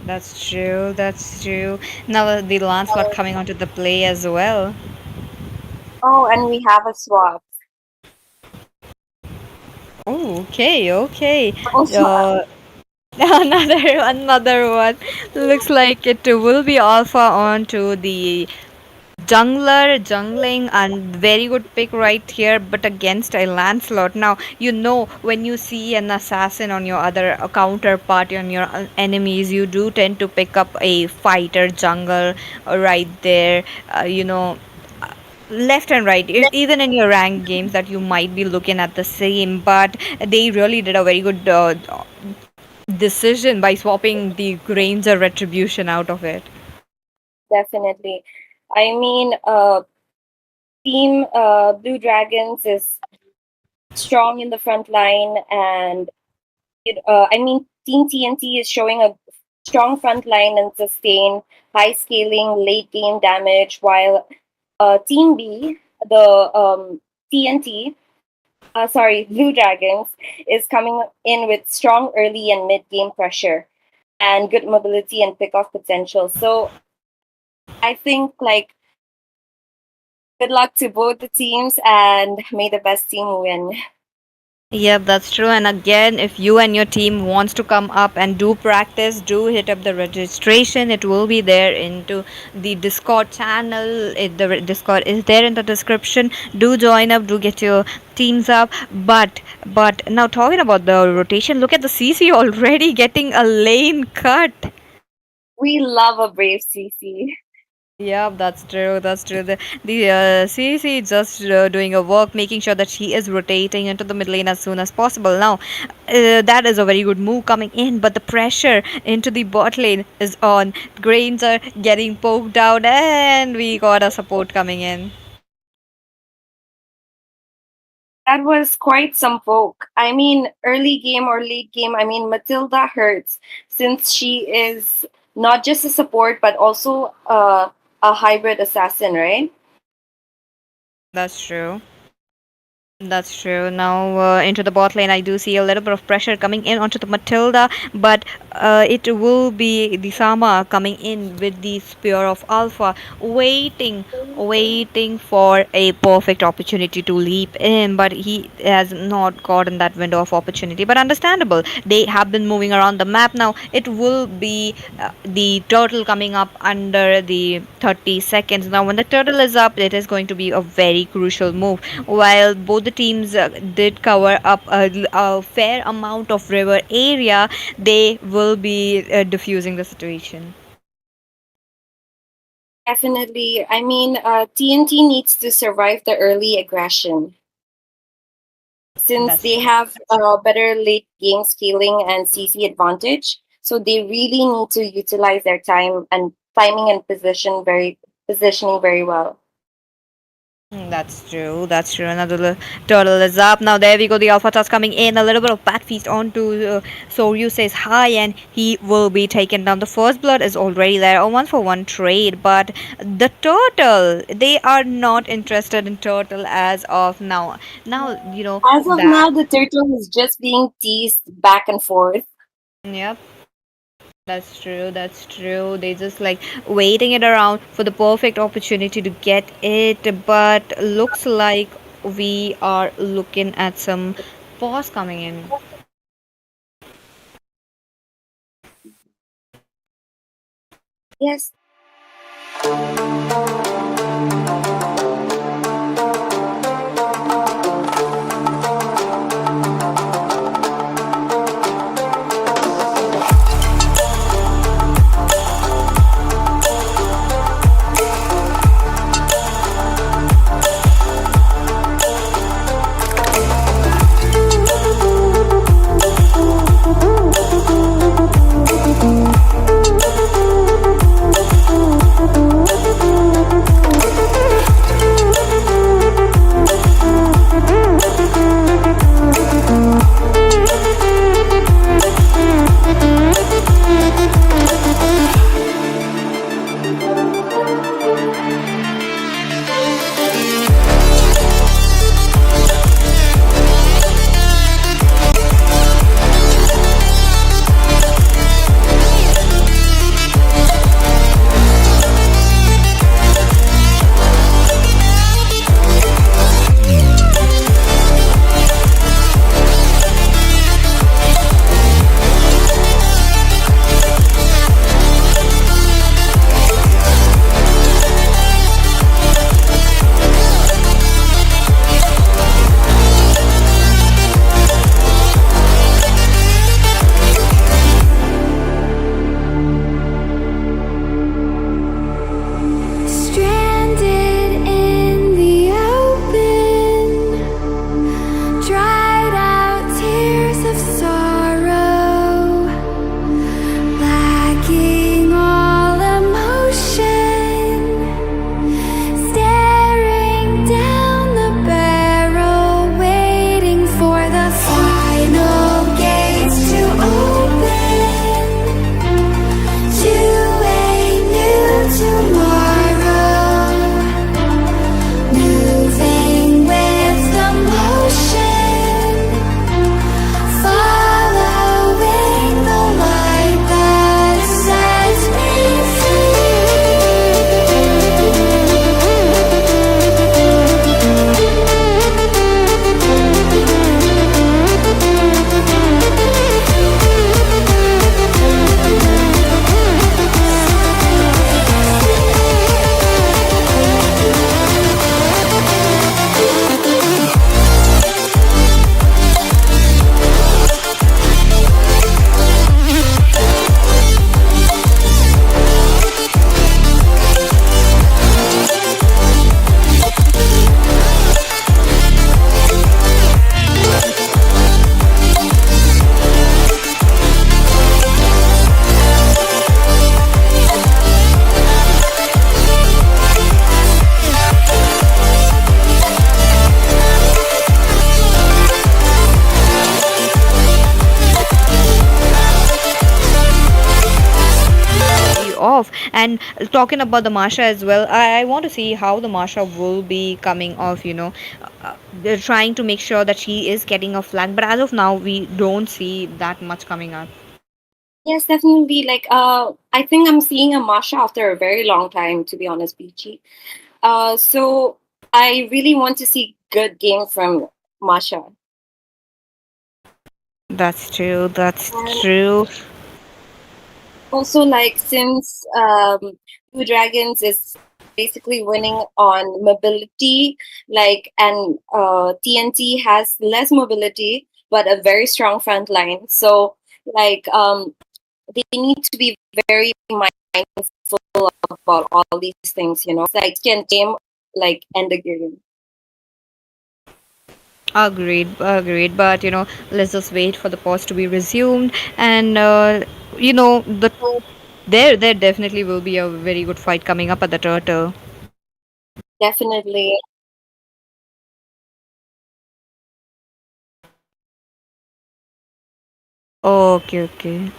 That's true, that's true. Now the Lancelot coming onto the play as well.
Oh, and we have a swap.
Oh, okay, okay.
Also,
Uh, another one. Looks like it will be alpha onto the jungling, and very good pick right here, but against a Lancelot. Now, when you see an assassin on your other counterpart on your enemies, you do tend to pick up a fighter jungle right there. Left and right, even in your ranked games that you might be looking at the same, but they really did a very good decision by swapping the Granger retribution out of it.
definitely. I mean, Team Blue Dragons is strong in the front line, and I mean, Team TNT is showing a strong front line and sustain high scaling late game damage, while Team B, the TNT, Blue Dragons, is coming in with strong early and mid game pressure and good mobility and pick off potential. So I think like good luck to both the teams and may the best team win.
Yep, that's true. And again, if you and your team wants to come up and do practice, do hit up the registration. It will be there into the Discord channel. The Discord is there in the description. Do join up. Do get your teams up. But now talking about the rotation, look at the CC already getting a lane cut.
We love a brave CC.
Yeah, that's true. That's true. The CC just doing a work, making sure that she is rotating into the mid lane as soon as possible. Now, that is a very good move coming in, but the pressure into the bot lane is on. Grains are getting poked out, and we got a support coming in.
That was quite some folk. I mean, early game or late game, I mean, Matilda hurts since she is not just a support but also a hybrid assassin, right?
That's true. That's true. Now into the bot lane, I do see a little bit of pressure coming in onto the Matilda, but it will be the Sama coming in with the Spear of Alpha, waiting for a perfect opportunity to leap in, but he has not gotten that window of opportunity. But understandable. They have been moving around the map now. It will be the turtle coming up under the 30 seconds. Now, when the turtle is up, it is going to be a very crucial move. While both the teams did cover up a fair amount of river area, they will be diffusing the situation.
Definitely. I mean, TNT needs to survive the early aggression since
That's
they
true.
have better late game scaling and CC advantage. So they really need to utilize their timing and positioning very well.
That's true. That's true. Another turtle is up. Now there we go. The alpha task coming in. A little bit of bat feast onto Soryu says hi, and he will be taken down. The first blood is already there. A 1-for-1 trade, but the turtle, they are not interested in turtle as of now. Now you know
As of
that.
now, the turtle is just being teased back and forth.
Yep. That's true. That's true. They just like waiting it around for the perfect opportunity to get it, but looks like we are looking at some pause coming in.
Yes.
off. And talking about the Masha as well, I want to see how the Masha will be coming off. They're trying to make sure that she is getting a flag, but as of now, we don't see that much coming up.
Yes, definitely. Like, I think I'm seeing a Masha after a very long time, to be honest, Peachy. So I really want to see good game from Masha.
That's true. That's
And
true.
also, like, since Blue Dragons is basically winning on mobility, like, and TNT has less mobility but a very strong front line. So, like, they need to be very mindful about all these things. It's like can game like end the game.
Agreed, agreed. But let's just wait for the pause to be resumed, and there definitely will be a very good fight coming up at the turtle.
Definitely.
Okay, okay.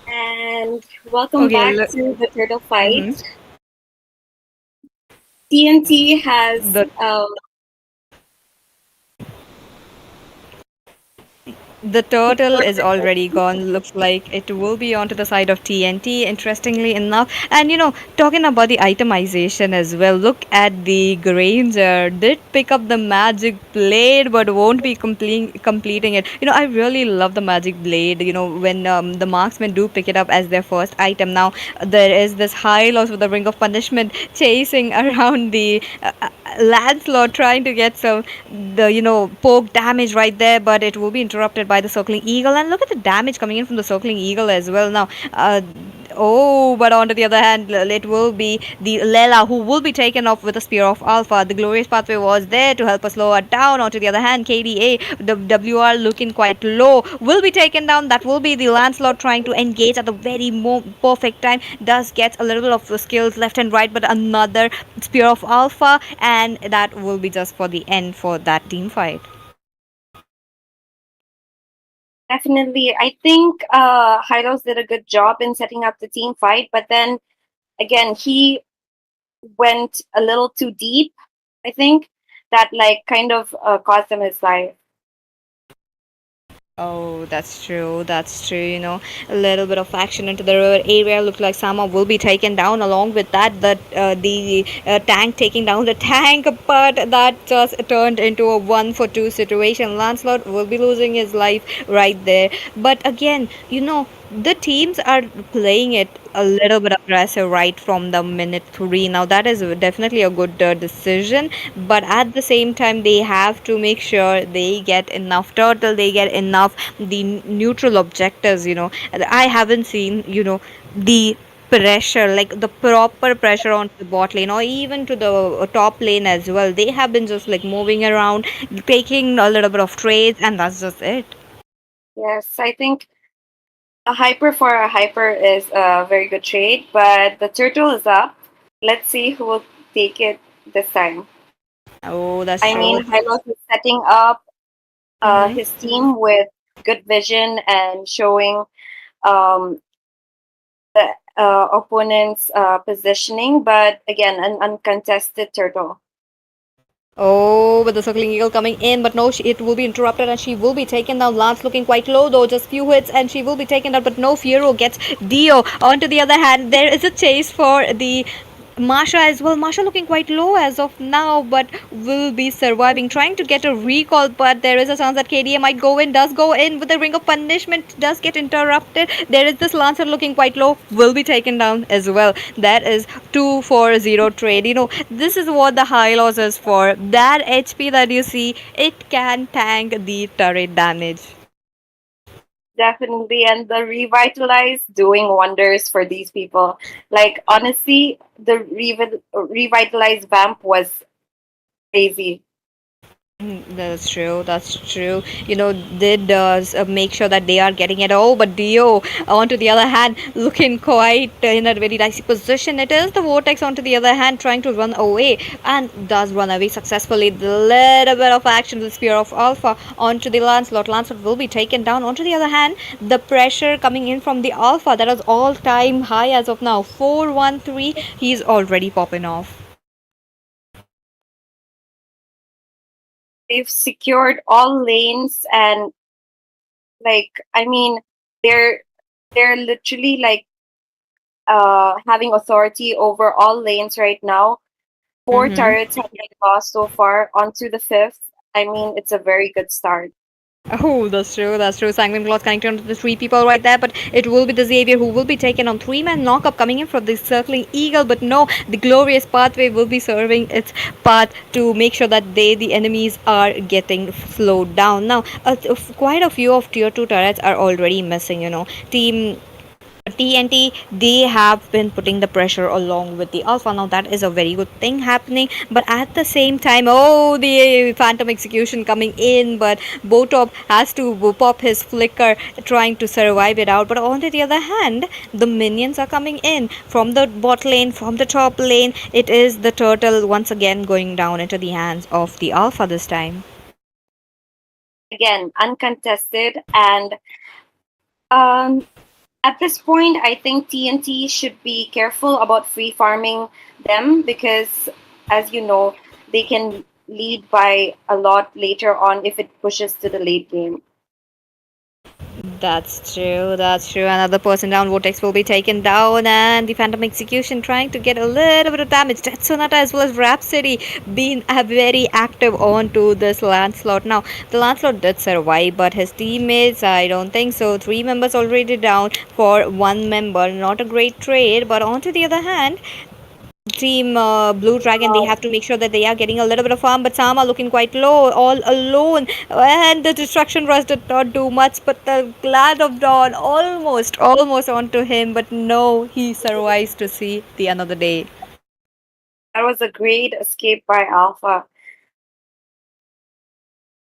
And welcome
Okay,
back to the turtle fight.
mhm.
TNT has
The The turtle is already gone. Looks like it will be onto the side of TNT, interestingly enough. And talking about the itemization as well, look at the Granger. Did pick up the magic blade, but won't be completing it. I really love the magic blade. When the marksmen do pick it up as their first item. Now, there is this high loss with the Ring of Punishment chasing around the Lancelot, trying to get some the poke damage right there, but it will be interrupted by the circling eagle. And look at the damage coming in from the circling eagle as well. Now, oh, but on to the other hand, it will be the Lela who will be taken off with a spear of alpha. The glorious pathway was there to help us slow her down. On to the other hand, KDA, the WR looking quite low, will be taken down. That will be the Lancelot trying to engage at the very perfect time. Does get a little bit of the skills left and right, but another spear of alpha, and that will be just for the end for that team fight.
definitely. I think Hyros did a good job in setting up the team fight, but then again he went a little too deep. I think that like kind of cost him his life.
Oh, that's true. That's true. A little bit of action into the river area. Looks like Sama will be taken down. Along with that, the tank taking down the tank, but that just turned into a 1-for-2 situation. Lancelot will be losing his life right there. But again, the teams are playing it a little bit aggressive right from the minute 3. Now that is definitely a good decision, but at the same time they have to make sure they get enough turtle, they get enough the neutral objectives. I haven't seen the pressure, like the proper pressure on the bot lane or even to the top lane as well. They have been just like moving around, taking a little bit of trades, and that's just it.
Yes, I think a hyper for a hyper is a very good trade, but the turtle is up. Let's see who will take it this time.
Oh, that's
I
true.
mean, Hylos is setting up
Hmm.
his team with good vision and showing um, the opponent's positioning, but again, an uncontested turtle.
Oh, with the circling eagle coming in, but no, it will be interrupted and she will be taken down. Lance looking quite low though, just few hits and she will be taken down, but no, Fiero gets Dio. On to the other hand, there is a chase for the Masha as well. Masha looking quite low as of now, but will be surviving. Trying to get a recall, but there is a chance that KDA might go in. Does go in with the ring of punishment. Does get interrupted. There is this Lancer looking quite low. Will be taken down as well. That is 2-4-0 trade. This is what the high loss is for. That HP that you see, it can tank the turret damage.
Definitely, and the revitalize doing wonders for these people. Like honestly, the revitalize vamp was crazy.
That's true. That's true. They does make sure that they are getting it. Oh, but Dio, on to the other hand, looking quite in a very dicey position. It is the Vortex, on to the other hand, trying to run away and does run away successfully. The little bit of action, the Spear of Alpha onto the Lancelot. Lancelot will be taken down. On to the other hand, the pressure coming in from the Alpha, that is all time high as of now. 4-1-3. He's already popping off.
They've secured all lanes, and like I mean, they're they're literally like having authority over all lanes right now. Four
Mm-hmm.
turrets have been lost so far. Onto the fifth. I mean, it's a very good start.
Oh, that's true. That's true. Sanguine Claws connected onto the three people right there, but it will be the Xavier who will be taken on three-man knockup coming in from the circling eagle. But no, the glorious pathway will be serving its path to make sure that the enemies are getting slowed down. Now, quite a few of tier two turrets are already missing. Team TNT, they have been putting the pressure along with the Alpha. Now that is a very good thing happening, but at the same time, oh, the Phantom Execution coming in, but Botop has to pop his flicker trying to survive it out. But on the other hand, the minions are coming in from the bot lane, from the top lane. It is the turtle once again going down into the hands of the Alpha this time.
Again, uncontested, and um, at this point, I think TNT should be careful about free farming them because, as you know, they can lead by a lot later on if it pushes to the late game.
That's true, that's true. Another person down, Vortex will be taken down, and the Phantom Execution trying to get a little bit of damage. Death Sonata as well as Rhapsody being very active onto this Lancelot. Now, the Lancelot did survive, but his teammates, I don't think so. Three members already down for one member. Not a great trade, but on to the other hand, Team Blue Dragon, they have to make sure that they are getting a little bit of farm, but Sama looking quite low, all alone, and the Destruction Rush did not do much, but the Glad of Dawn almost onto him, but no, he survives to see the another day.
That was a great escape by Alpha.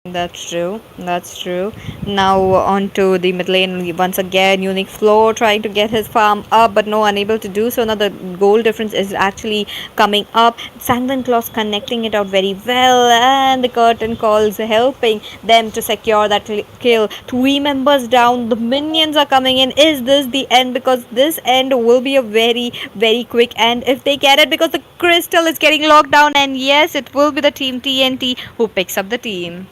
That's true. That's true. Now on to the mid lane once again. Unique Floor trying to get his farm up, but no, unable to do so. Now the goal difference is actually coming up. Sanguine Claws connecting it out very well, and the curtain calls helping them to secure that kill. Three members down. The minions are coming in. Is this the end? Because this end will be a very quick end if they get it. Because the crystal is getting locked down, and yes, it will be the team TNT who picks up the team.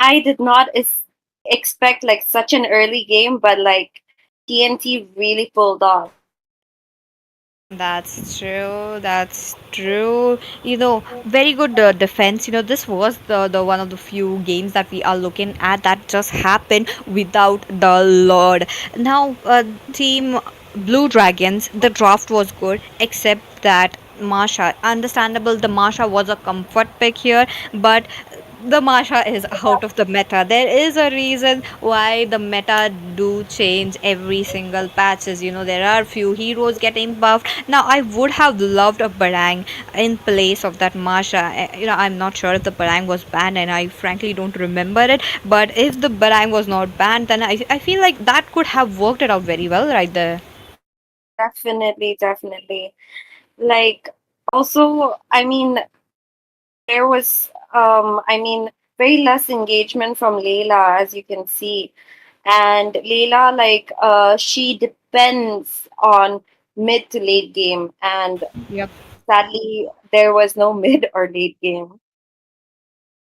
I did not expect like such an early game, but like TNT really pulled off.
That's true. That's true. Very good defense. This was the one of the few games that we are looking at that just happened without the Lord. Now, team Blue Dragons, the draft was good, except that Marsha. Understandable, the Marsha was a comfort pick here, but the Masha is out of the meta. There is a reason why the meta do change every single patches. There are few heroes getting buffed. Now I would have loved a Barang in place of that Masha. I'm not sure if the Barang was banned, and I frankly don't remember it. But if the Barang was not banned, then I feel like that could have worked it out very well right there.
Definitely, definitely. Like also, I mean, there was very less engagement from Layla, as you can see. And Layla, like she depends on mid to late game, and
Yep.
sadly, there was no mid or late game.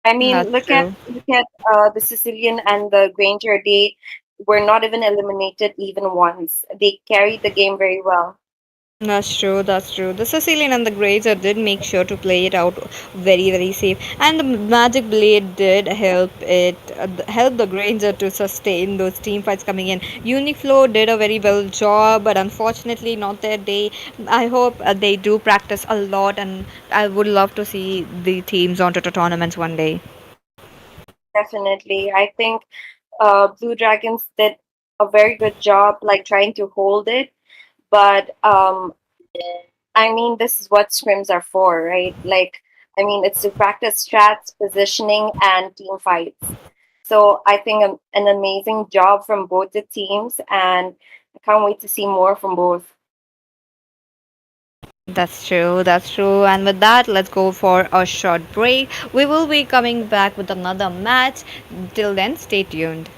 I mean,
That's true.
look at the Sicilian and the Granger. They were not even eliminated even once. They carried the game very well.
That's true, that's true. The Sicilian and the Grazer did make sure to play it out very, very safe. And the Magic Blade did help the Granger to sustain those team fights coming in. Uniflow did a very well job, but unfortunately not their day. I hope they do practice a lot, and I would love to see the teams onto the tournaments one day.
Definitely, I think Blue Dragons did a very good job, like trying to hold it. But I mean, this is what scrims are for, right? Like, I mean, it's to practice strats, positioning, and team fights. So I think an amazing job from both the teams, and I can't wait to see more from both.
That's true, that's true. And with that, let's go for a short break. We will be coming back with another match. Till then, stay tuned.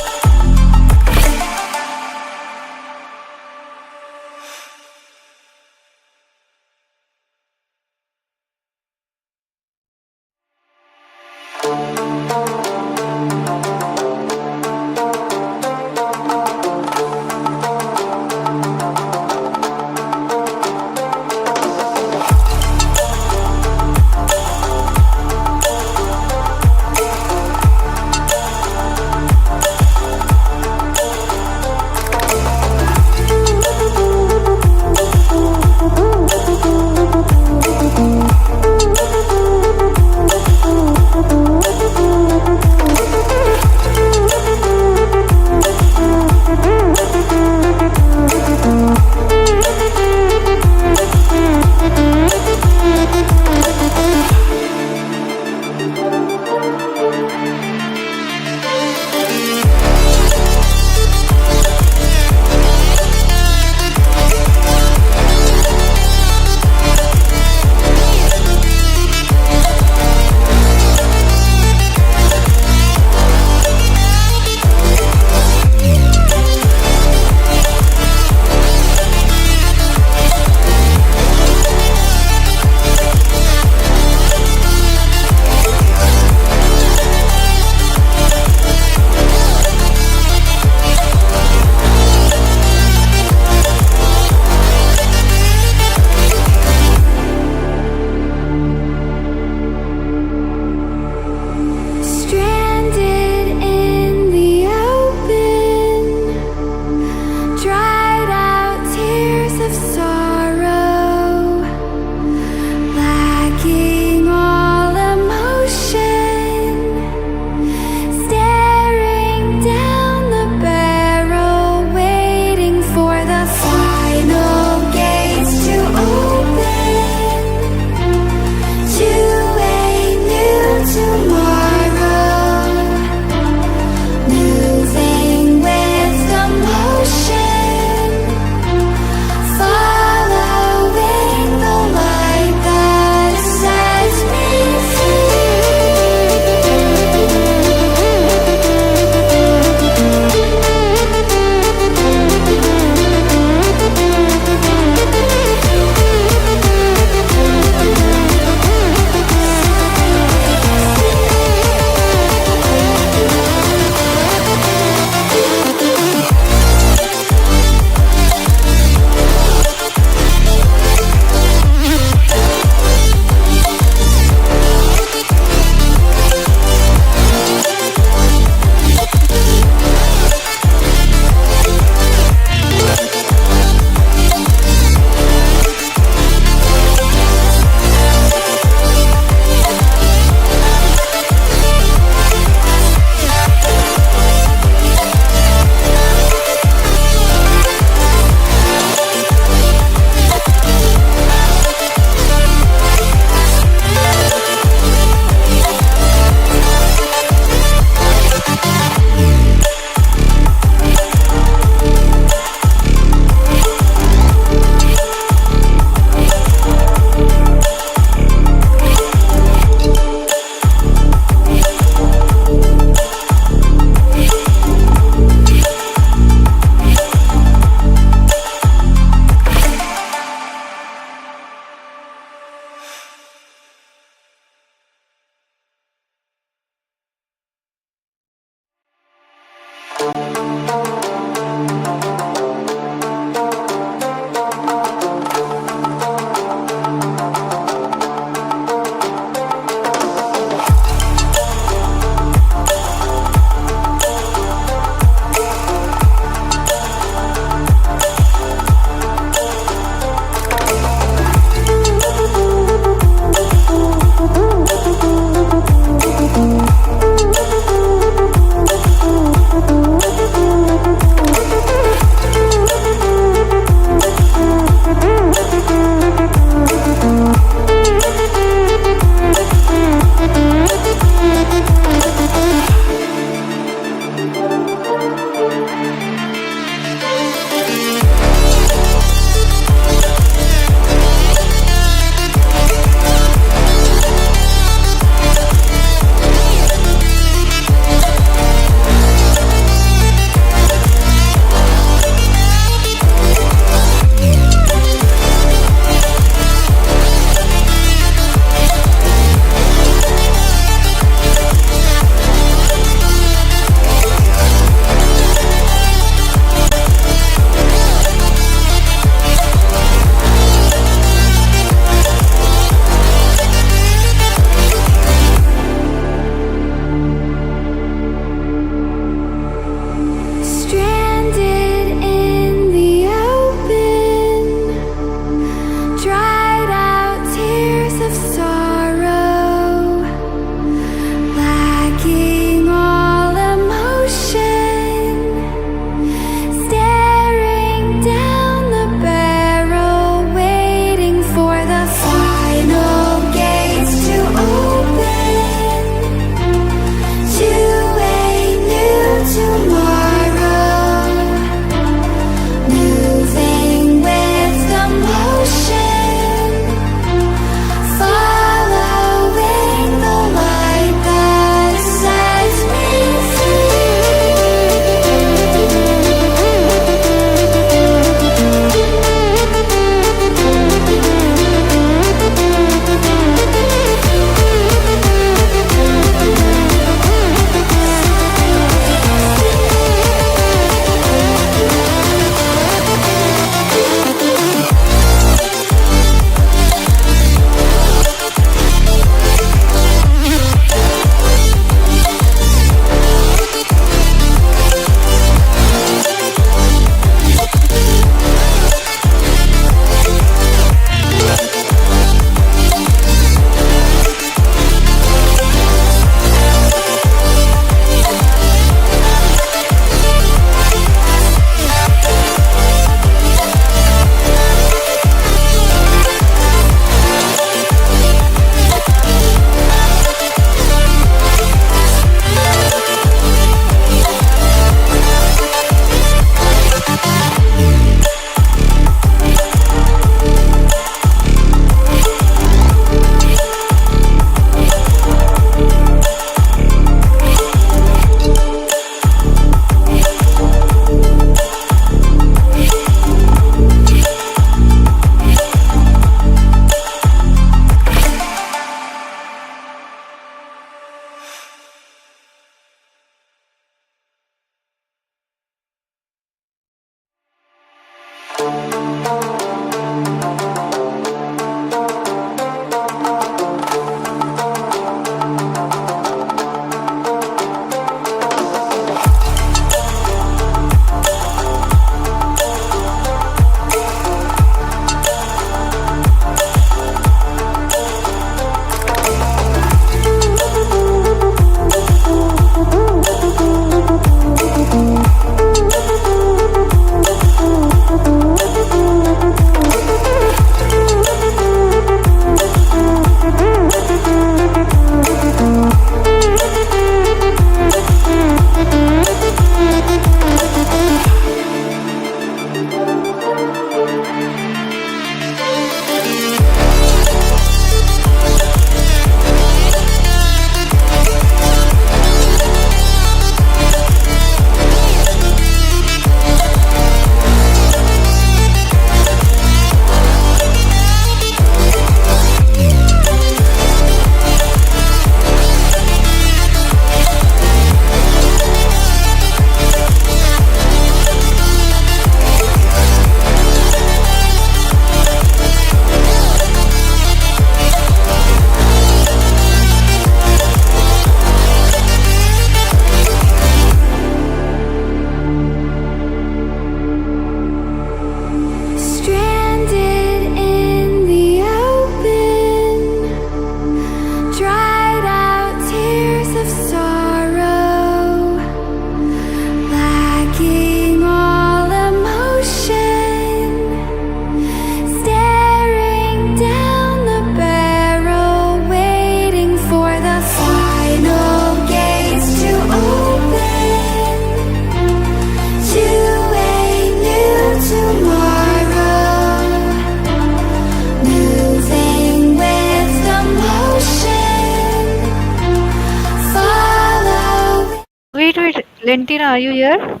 Wait. Lentina, are you here?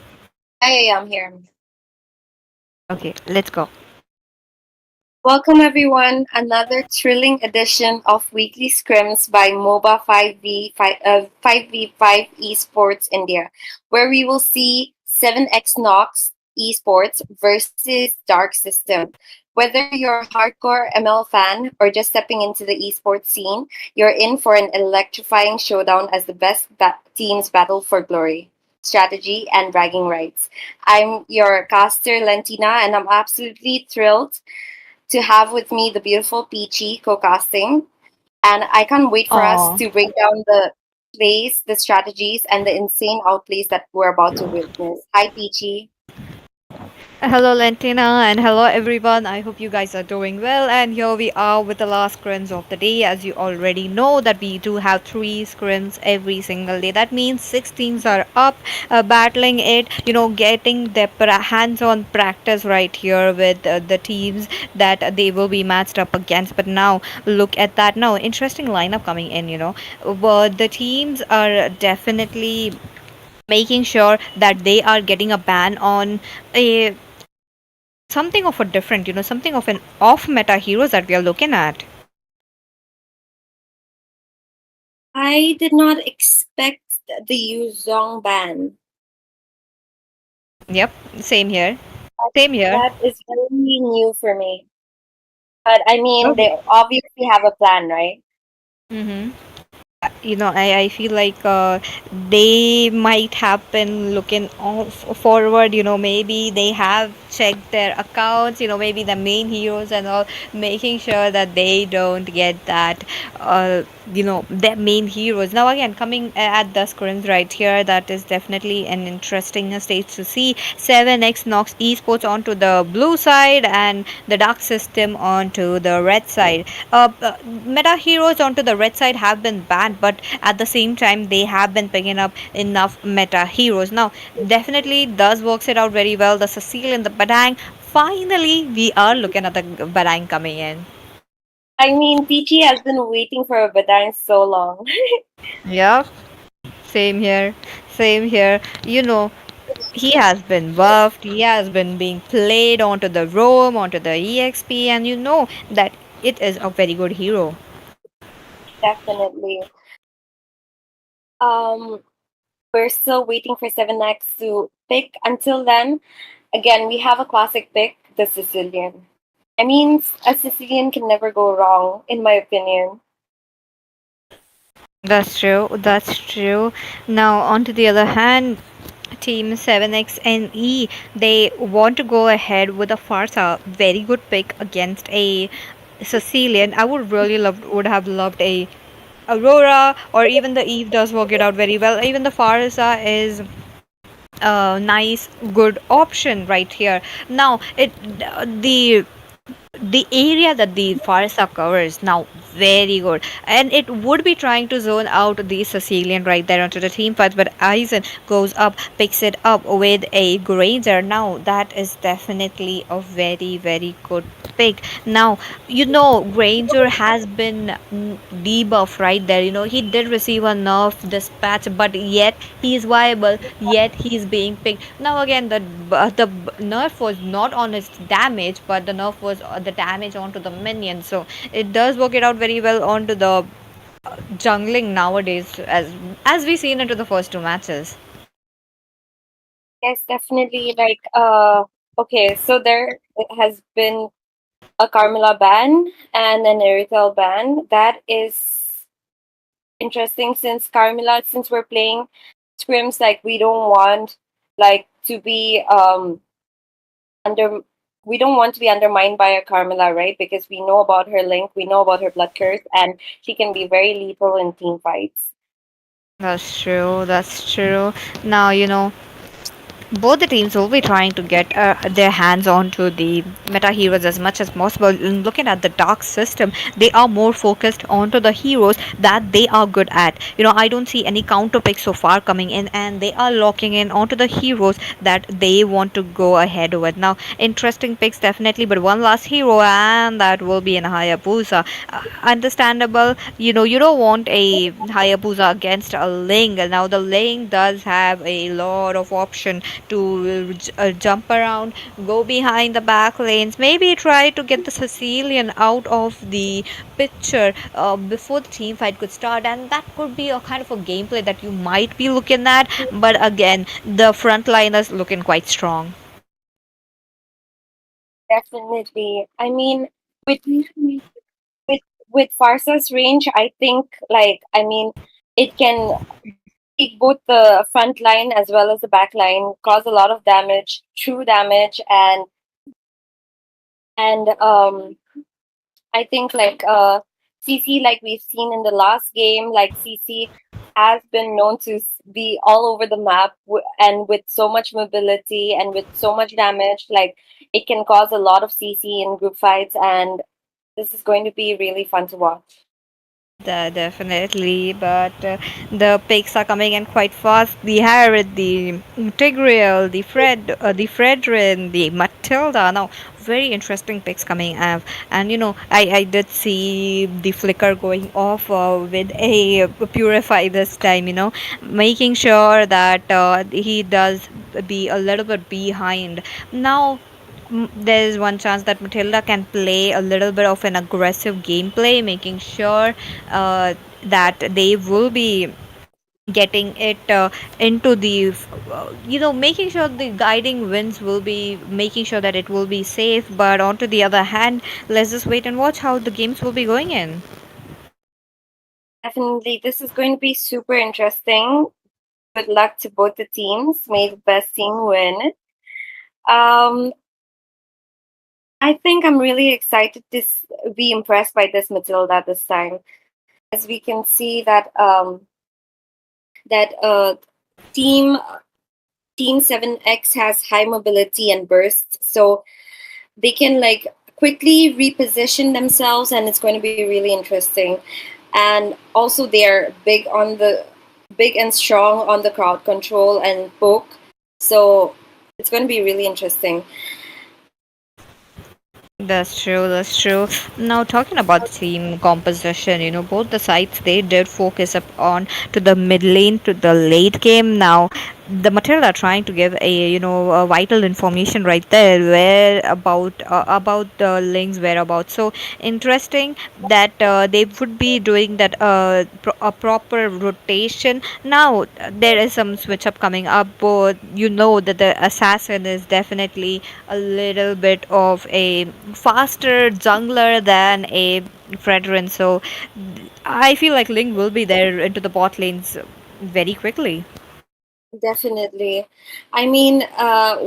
Yeah, I'm here.
Okay, let's go.
Welcome everyone. Another thrilling edition of Weekly Scrims by MOBA 5v5 Esports India, where we will see 7x Nox Esports versus Dark System. Whether you're a hardcore ML fan or just stepping into the esports scene, you're in for an electrifying showdown as the best teams battle for glory, strategy, and bragging rights. I'm your caster Lentina, and I'm absolutely thrilled to have with me the beautiful Peachy co-casting. And I can't wait for us
Oh.
to break down the plays, the strategies, and the insane outplays that we're about to witness. Hi, Peachy.
Hello, Lentina, and hello, everyone. I hope you guys are doing well. And here we are with the last scrims of the day. As you already know, that we do have three scrims every single day. That means six teams are up, battling it. Getting their hands-on practice right here with the teams that they will be matched up against. But now, look at that. Now, interesting lineup coming in. But the teams are definitely making sure that they are getting a ban on a something of a different, something of an off meta heroes that we are looking at.
I did not expect the Yuzong ban.
Yep, same here. Same here.
That is very new for me. But I mean,
Oh.
they obviously have a plan, right?
Mm-hmm. I feel like they might have been looking forward. Maybe they have checked their accounts. Maybe the main heroes and all, making sure that they don't get that. Their main heroes. Now again, coming at the scrims right here, that is definitely an interesting stage to see. 7x knocks esports onto the blue side and the dark system onto the red side. Meta heroes onto the red side have been banned, but at the same time they have been picking up enough meta heroes. Now definitely does works it out very well. The Cecile and the Badang. Finally, we are looking at the Badang coming in.
I mean, Peachy has been waiting for a Badang so long.
Yeah, same here. Same here. He has been buffed, he has been being played onto the roam, onto the EXP, and you know that it is a very good hero.
Definitely. Um, we're still waiting for 7X to pick. Until then, again, we have a classic pick, the Sicilian. I mean, a Sicilian can never go wrong, in my opinion.
That's true. That's true. Now, on to the other hand, Team 7X and E, they want to go ahead with a Farsa. Very good pick against a Sicilian. I would have loved a Aurora, or even the Eve does work it out very well. Even the Farsa is a nice, good option right here. Now, the area that the Farsa covers now very good, and it would be trying to zone out the Sicilian right there onto the team fights, but Eisen goes up, picks it up with a Granger. Now that is definitely a very good pick. Now Granger has been debuffed right there. He did receive a nerf dispatch, but yet he is viable, yet he is being picked. Now again, the nerf was not on his damage, but the nerf was the damage onto the minion. So it does work it out very well onto the jungling nowadays, as we seen into the first two matches.
Yes, definitely. Okay, so there has been a Carmilla ban and an Erythel ban. That is interesting since we're playing scrims, like we don't want like to be under we don't want to be undermined by a Carmilla, right? Because we know about her link, we know about her blood curse, and she can be very lethal in team fights.
That's true. That's true. Now both the teams will be trying to get their hands onto the meta heroes as much as possible. And looking at the dark system, they are more focused onto the heroes that they are good at. I don't see any counter picks so far coming in, and they are locking in onto the heroes that they want to go ahead with. Now, interesting picks definitely, but one last hero, and that will be an Hayabusa. Understandable. You don't want a Hayabusa against a Ling. Now, the Ling does have a lot of option to jump around, go behind the back lanes, maybe try to get the Sicilian out of the picture before the team fight could start, and that could be a kind of a gameplay that you might be looking at. But again, the frontliners looking quite strong.
Definitely. I mean, with with with Farsa's range, I think it can take both the front line as well as the back line, cause a lot of damage, true damage, and I think CC, like we've seen in the last game, like CC has been known to be all over the map and with so much mobility and with so much damage, like it can cause a lot of CC in group fights, and this is going to be really fun to watch.
Definitely, but the picks are coming in quite fast. The Harriet, the Tigreal, the Fredrin, the Matilda. Now, very interesting picks coming up. And I did see the flicker going off with a Purify this time, making sure that he does be a little bit behind. Now, there is one chance that Matilda can play a little bit of an aggressive gameplay, making sure that they will be getting it into the making sure the guiding winds will be making sure that it will be safe. But on to the other hand, let's just wait and watch how the games will be going in.
Definitely, this is going to be super interesting. Good luck to both the teams. May the best team win. Um, I think I'm really excited to be impressed by this Matilda this time, as we can see that team Team 7X has high mobility and burst, so they can like quickly reposition themselves, and it's going to be really interesting. And also, they're big and strong on the crowd control and poke, so it's going to be really interesting.
That's true, that's true. Now, talking about the team composition, both the sides they did focus up on to the mid lane to the late game. Now, the Matilda are trying to give a vital information right there where about the links whereabouts. So interesting that they would be doing that a proper rotation. Now, there is some switch up coming up, but that the assassin is definitely a little bit of a faster jungler than a Fredrin. So I feel like Link will be there into the bot lanes very quickly.
Definitely. I mean,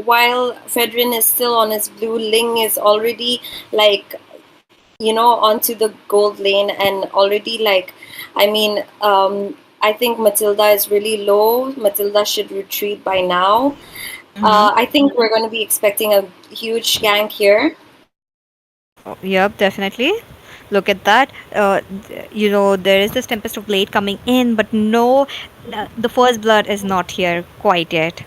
while Fedrin is still on his blue, Ling is already like onto the gold lane and already I think Matilda is really low. Matilda should retreat by now. I think we're going to be expecting a huge gank here.
Yep, definitely. Look at that. There is this Tempest of Blade coming in, but no, the first blood is not here quite yet.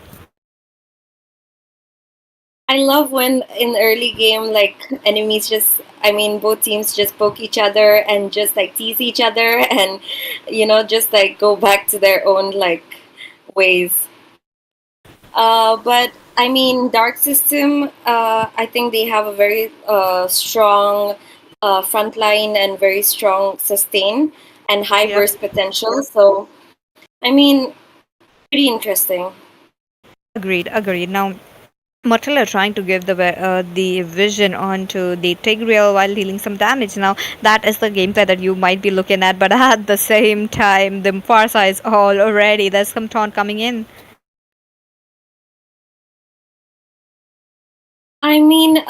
I love when in early game, like enemies just, I mean, both teams just poke each other and just like tease each other and, just like go back to their own like ways. But I mean, Dark System, I think they have a very strong front line and very strong sustain and high
Yep.
burst potential. So, I mean, pretty interesting.
Agreed, agreed. Now, Motilla trying to give the vision onto the Tigreal while dealing some damage. Now that is the gameplay that you might be looking at, but at the same time, the Farsa is all already. There's some taunt coming in.
I mean,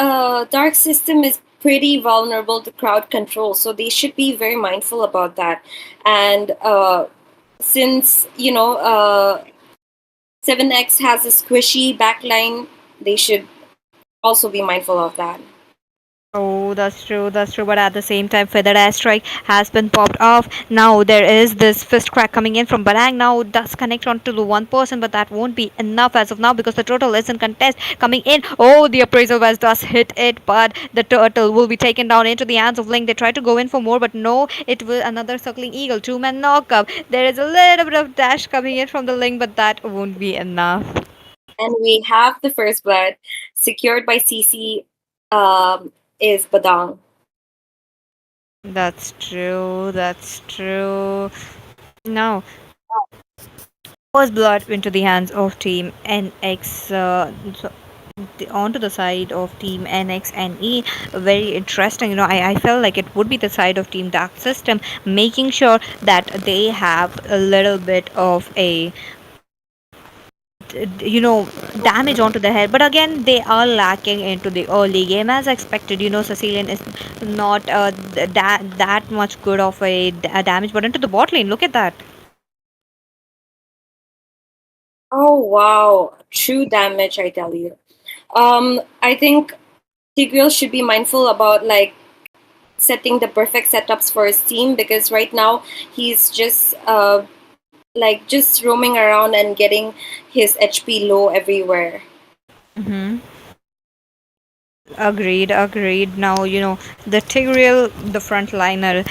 Dark System is pretty vulnerable to crowd control, so they should be very mindful about that. And since 7X has a squishy backline. They should also be mindful of that.
Oh, that's true, that's true. But at the same time, Feathered Airstrike has been popped off. Now there is this fist crack coming in from Barang. Now it does connect onto the one person, but that won't be enough as of now because the turtle is in contest coming in. Oh, the appraisal vest does hit it, but the turtle will be taken down into the hands of Link. They try to go in for more, but no, it will another circling eagle. Two-man knockup. There is a little bit of dash coming in from the Link, but that won't be enough.
And we have the first blood secured by CC um, is Badang.
That's true, that's true. Now, first blood into the hands of Team NX. Onto the side of Team NX and E. Very interesting. I felt like it would be the side of Team Dark System, making sure that they have a little bit of a you know damage onto the head, but again they are lacking into the early game as expected. Sicilian is not that much good of a damage, but into the bot lane, look at that.
Oh wow, true damage, I tell you. I think Tigreal should be mindful about like setting the perfect setups for his team because right now he's just like just roaming around and getting his HP low everywhere.
Hmm. Agreed. Now, the Tigreal, the frontliner,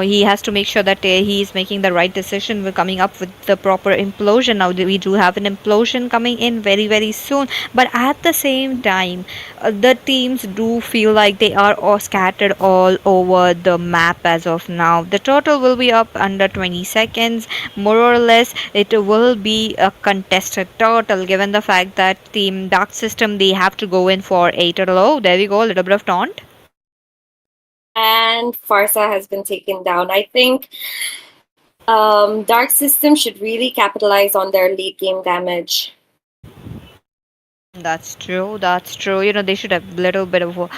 he has to make sure that he is making the right decision with coming up with the proper implosion. Now, we do have an implosion coming in very, very soon. But at the same time, the teams do feel like they are all scattered all over the map as of now. The total will be up under 20 seconds. More or less, it will be a contested total given the fact that Team Dark System, they have to go in for 8 or low. There we go, a little bit of taunt.
And Farsa has been taken down. I think Dark System should really capitalize on their late game damage.
That's true. That's true. They should have a little bit of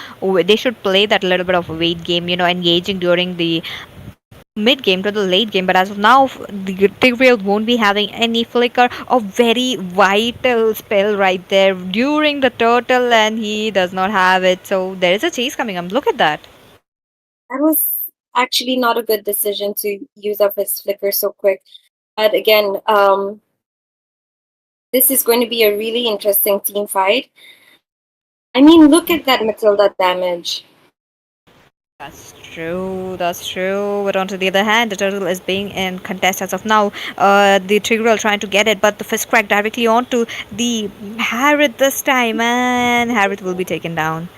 they should play that little bit of a weight game. Engaging during the mid game to the late game. But as of now, the Tigreal won't be having any flicker. A very vital spell right there during the turtle, and he does not have it. So there is a chase coming up. Look at that.
That was actually not a good decision to use up his flicker so quick. But again, this is going to be a really interesting team fight. I mean, look at that Matilda damage.
That's true. That's true. But on to the other hand, the turtle is being in contest as of now. The Tigreal trying to get it, but the fist crack directly onto the Harriet this time, and Harriet will be taken down.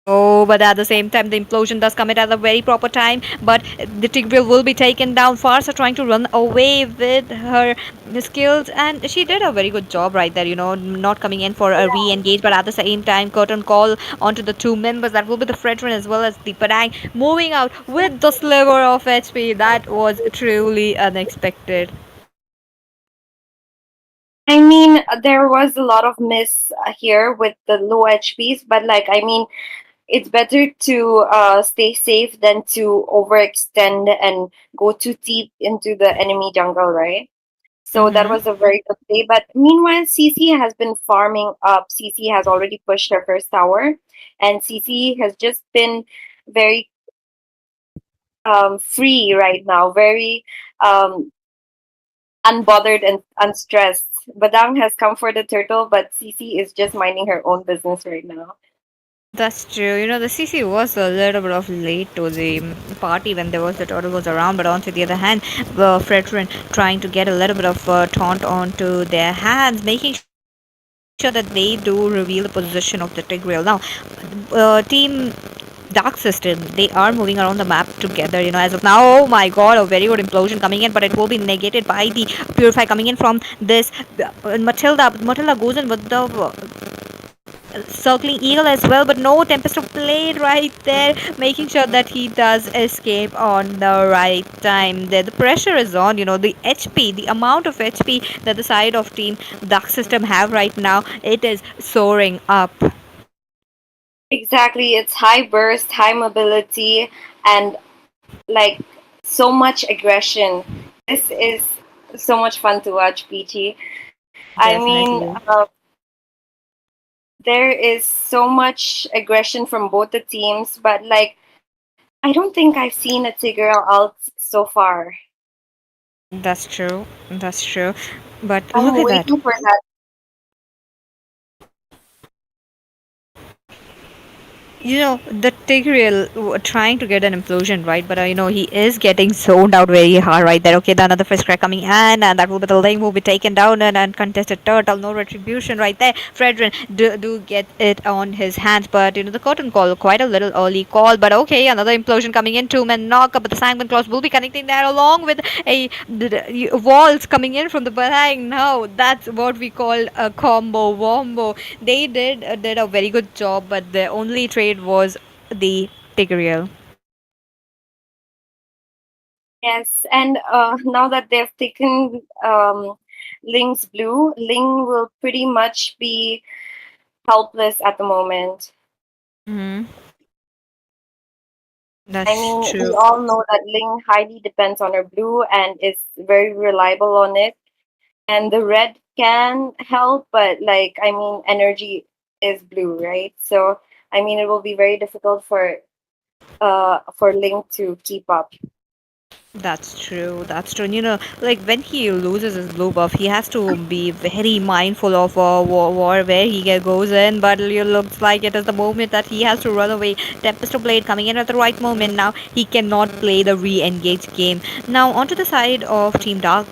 Oh, but at the same time, the implosion does come at a very proper time. But the Tigreal will be taken down. Farsa trying to run away with her skills, and she did a very good job right there. Not coming in for a re-engage, but at the same time, curtain call onto the two members. That will be the Fredrin as well as the Padang moving out with the sliver of HP. That was truly unexpected.
I mean, there was a lot of miss here with the low HPs, but like, I mean, it's better to stay safe than to overextend and go too deep into the enemy jungle, right? So that
Mm-hmm.
was a very good play. But meanwhile, CC has been farming up. CC has already pushed her first tower, and CC has just been very free right now, very um, unbothered and unstressed. Badang has come for the turtle, but CC is just minding her own business right now.
That's true. The CC was a little bit of late to the party when there was the turtle was around. But on to the other hand, Fredrin trying to get a little bit of taunt onto their hands, making sure that they do reveal the position of the Tigreal. Now, Team Dark System, they are moving around the map together. As of now, oh my god, a very good implosion coming in, but it will be negated by the Purify coming in from this Matilda. Matilda goes in with the circling eagle as well, but no tempest of blade right there, making sure that he does escape on the right time. There the pressure is on. The HP, the amount of HP that the side of Team Dark System have right now, it is soaring up.
Exactly, it's high burst, high mobility, and like so much aggression. this is so much fun to watch, Peachy. I mean,
Definitely.
there is so much aggression from both the teams, but like, I don't think I've seen a Tigreal ult so far.
That's true. That's true. But
I'm
look at that.
waiting for that.
The Tigreal trying to get an implosion, right? But he is getting zoned out very hard right there. Okay, the another first crack coming in, and that will be the lane will be taken down and contested turtle, no retribution right there. Fredrin do get it on his hands, but the curtain call quite a little early call. But okay, another implosion coming in, two men knock up, but the Sangman claws will be connecting there along with walls coming in from the behind. Now that's what we call a combo wombo. They did a very good job, but the only trade was the Tigreal.
Yes, and now that they've taken Ling's blue, Ling will pretty much be helpless at the moment.
Hmm.
I
That's
mean, we
true.
all know that Ling highly depends on her blue and is very reliable on it. And the red can help, but like, I mean, energy is blue, right? So, I mean, it will be very difficult for Ling to keep up.
That's true. That's true. And, like when he loses his blue buff, he has to be very mindful of war where he goes in. But it looks like it is the moment that he has to run away. Tempest Blade coming in at the right moment. Now he cannot play the re-engage game. Now onto the side of Team Dark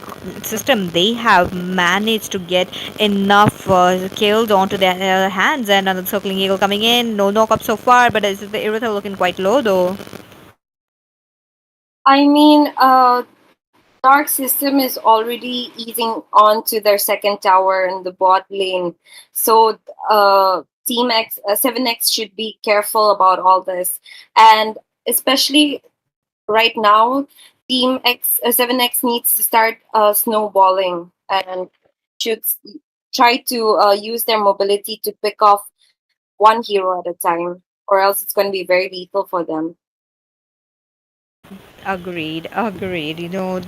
system, they have managed to get enough kills onto their hands. And another circling eagle coming in. No knock up so far, but is the Irithel looking quite low though?
I mean, Dark System is already easing on to their second tower in the bot lane. So, Team X, 7X should be careful about all this. And especially right now, Team X, 7X needs to start snowballing and should try to use their mobility to pick off one hero at a time, or else it's going to be very lethal for them.
Agreed, agreed.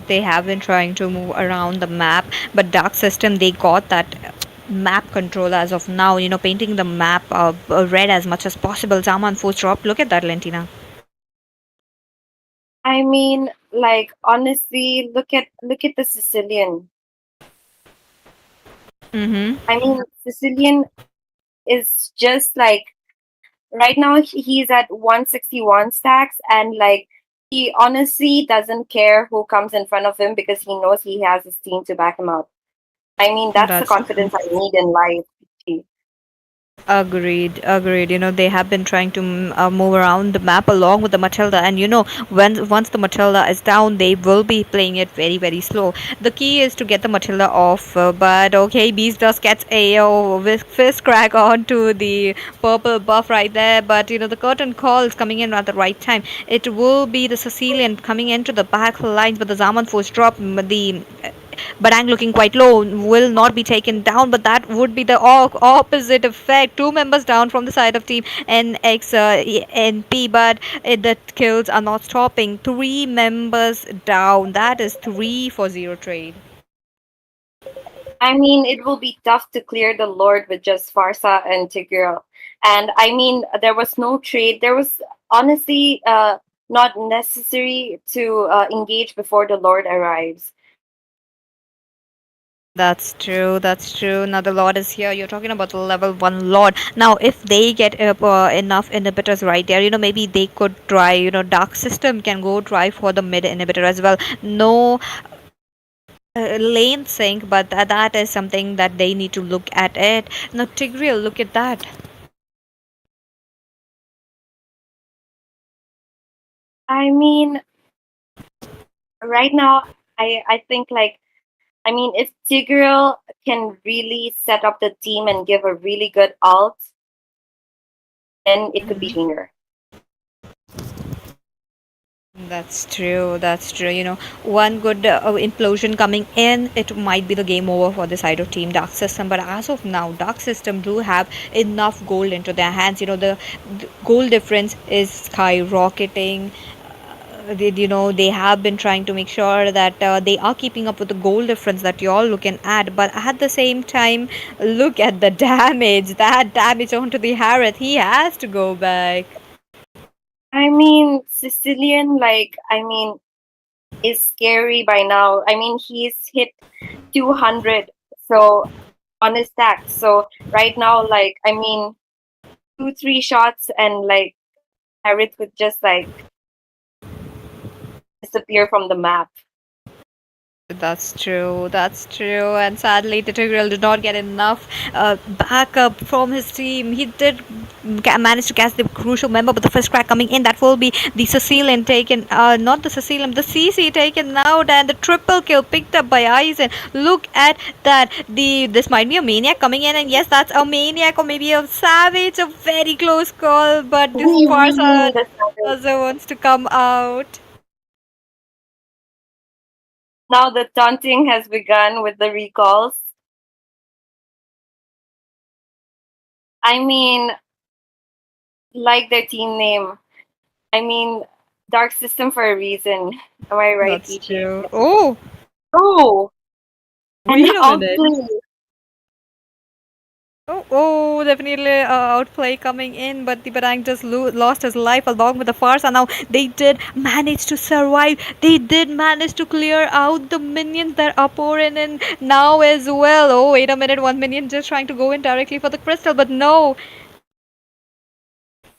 They have been trying to move around the map, but Dark System, they got that map control as of now, painting the map red as much as possible. Zaman force drop. Look at that, Lentina.
I mean, like honestly, look at the Sicilian.
Mm-hmm.
I mean, Sicilian is just like right now he's at 161 stacks, and like he honestly doesn't care who comes in front of him because he knows he has his team to back him up. I mean, that's the
That's
confidence I need in life.
agreed, agreed. They have been trying to move around the map along with the Matilda, and when once the Matilda is down, they will be playing it very, very slow. The key is to get the Matilda off, but okay, Beast does gets a with fist crack onto the purple buff right there, but the curtain call is coming in at the right time. It will be the Sicilian coming into the back lines, but the Zaman force drop, the Barang looking quite low will not be taken down, but that would be the opposite effect. Two members down from the side of team NP, but the kills are not stopping. Three members down. That is 3 for 0 trade.
I mean, it will be tough to clear the Lord with just Farsa and Tigreal. And I mean, there was no trade. There was honestly not necessary to engage before the Lord arrives.
That's true. That's true. Now the Lord is here. You're talking about the level 1 Lord. Now, if they get enough inhibitors right there, maybe they could try. Dark System can go try for the mid inhibitor as well. No lane sync, but that is something that they need to look at it. Now, Tigreal, look at that.
I mean, right now, I think like, I mean, if Tigreal can really set up the team and give a really good ult, then it could be cleaner.
That's true. That's true. One good implosion coming in, it might be the game over for the side of Team Dark System. But as of now, Dark System do have enough gold into their hands. The gold difference is skyrocketing. they have been trying to make sure that they are keeping up with the goal difference that you're looking at, but at the same time, look at the damage, that damage onto the Harith. He has to go back.
I mean, Sicilian, is scary by now. I mean, he's hit 200 so on his stacks. So right now, two, three shots and Harith would just disappear from the map.
That's true. That's true. And sadly, Titigreal did not get enough backup from his team. He did manage to catch the crucial member, but the first crack coming in, that will be the Sicilian taken, not the Sicilian, the CC taken out, and the triple kill picked up by Eisen. Look at that. This might be a maniac coming in, and yes, that's a maniac or maybe a savage. A very close call, but this
We really
Farsa
need a savage.
also wants to come out.
Now the taunting has begun with the recalls. I mean, like their team name. I mean, Dark System for a reason. Am I right,
That's
Peachy?
true. Oh,
Oh, and
wait
the
a minute.
outplay.
Oh, definitely outplay coming in, but the Barang just lost his life along with the Farsa. Now they did manage to survive. They did manage to clear out the minions that are pouring in now as well. Oh, wait a minute, one minion just trying to go in directly for the crystal, but no,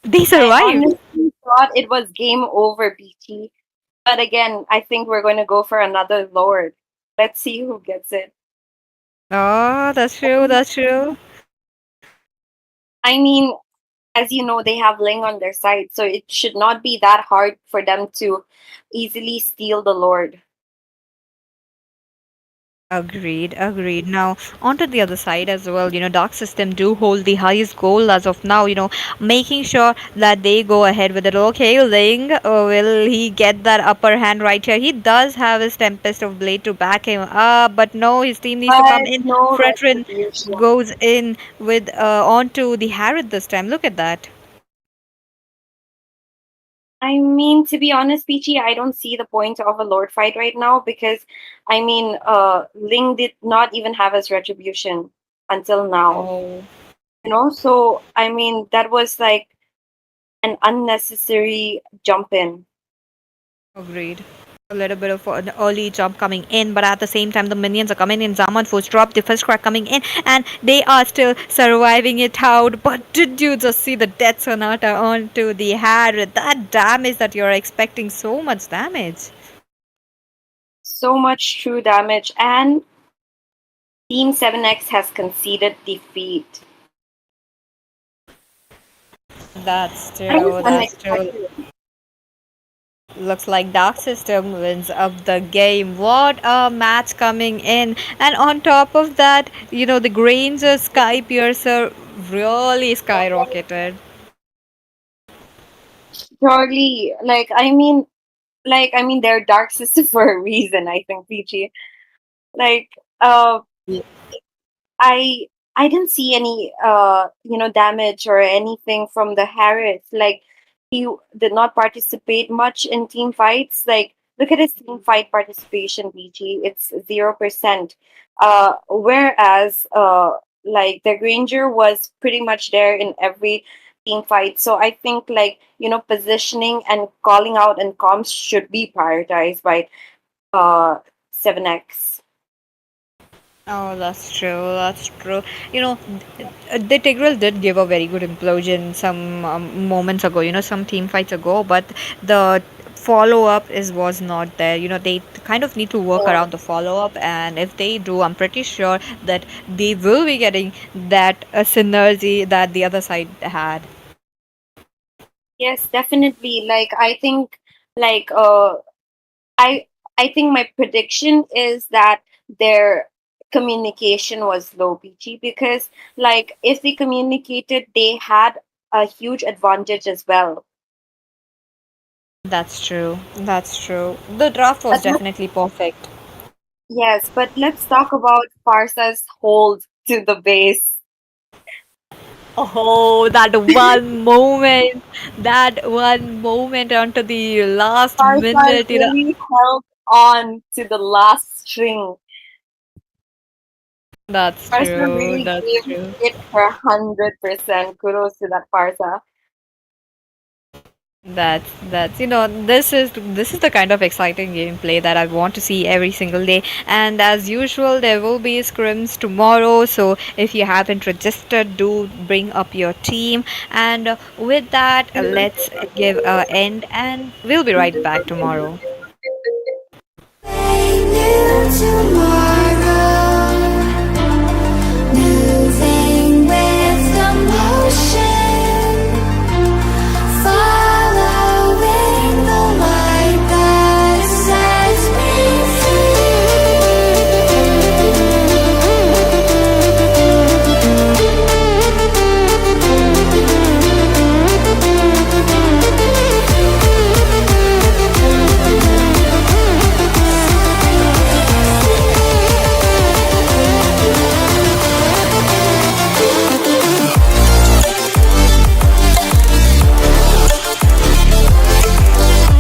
they
I
survived.
honestly thought it was game over, Peachy. But again, I think we're going to go for another Lord. Let's see who gets it.
Oh, that's true. That's true.
I mean, as you know, they have Ling on their side, so it should not be that hard for them to easily steal the Lord.
Agreed, agreed. Now, onto the other side as well, Dark System do hold the highest goal as of now, making sure that they go ahead with it. Okay, Ling, will he get that upper hand right here? He does have his Tempest of Blade to back him up, but no, his team needs to come
But
in.
no
Fretrin
retribution.
goes in with onto the Harrod this time. Look at that.
I mean, to be honest, Peachy, I don't see the point of a Lord fight right now because, Ling did not even have his retribution until now.
Oh,
So that was like an unnecessary jump in.
agreed. A little bit of an early jump coming in, but at the same time, the minions are coming in. Zaman Force dropped the first crack coming in, and they are still surviving it out. But did you just see the Death Sonata onto the head? That damage that you're expecting, so much damage.
So much true damage, and Team 7X has conceded defeat.
That's
That was
true, that's true.
unexpected.
Looks like Dark System wins up the game. What a match coming in. And on top of that, the Granger Sky Piercer really skyrocketed.
Surely, they're dark system for a reason, I think, Peachy. Like, uh, I I didn't see any damage or anything from the Harris. Like he did not participate much in team fights. Like look at his team fight participation, BG. It's 0%. Whereas the Granger was pretty much there in every team fight. So I think positioning and calling out and comms should be prioritized by uh 7X.
Oh, that's true. That's true. The Tigreal did give a very good implosion some moments ago, some team fights ago, but the follow up was not there. They kind of need to work around the follow up, and if they do, I'm pretty sure that they will be getting that synergy that the other side had.
Yes, definitely. Like uh I I think my prediction is that their communication was low, PG, because if they communicated, they had a huge advantage as well.
That's true. That's true. The draft was
But let,
definitely perfect.
yes, but let's talk about Farsa's hold to the base.
Oh, that one moment onto the last
Parsa
minute,
really held on to the last string.
That's
Parsa
true.
really
That's
gave
true.
it her 100%. Kudos to that Parsa.
This is the kind of exciting gameplay that I want to see every single day. And as usual, there will be scrims tomorrow. So if you haven't registered, do bring up your team. And with that, let's give a end, and we'll be right back tomorrow.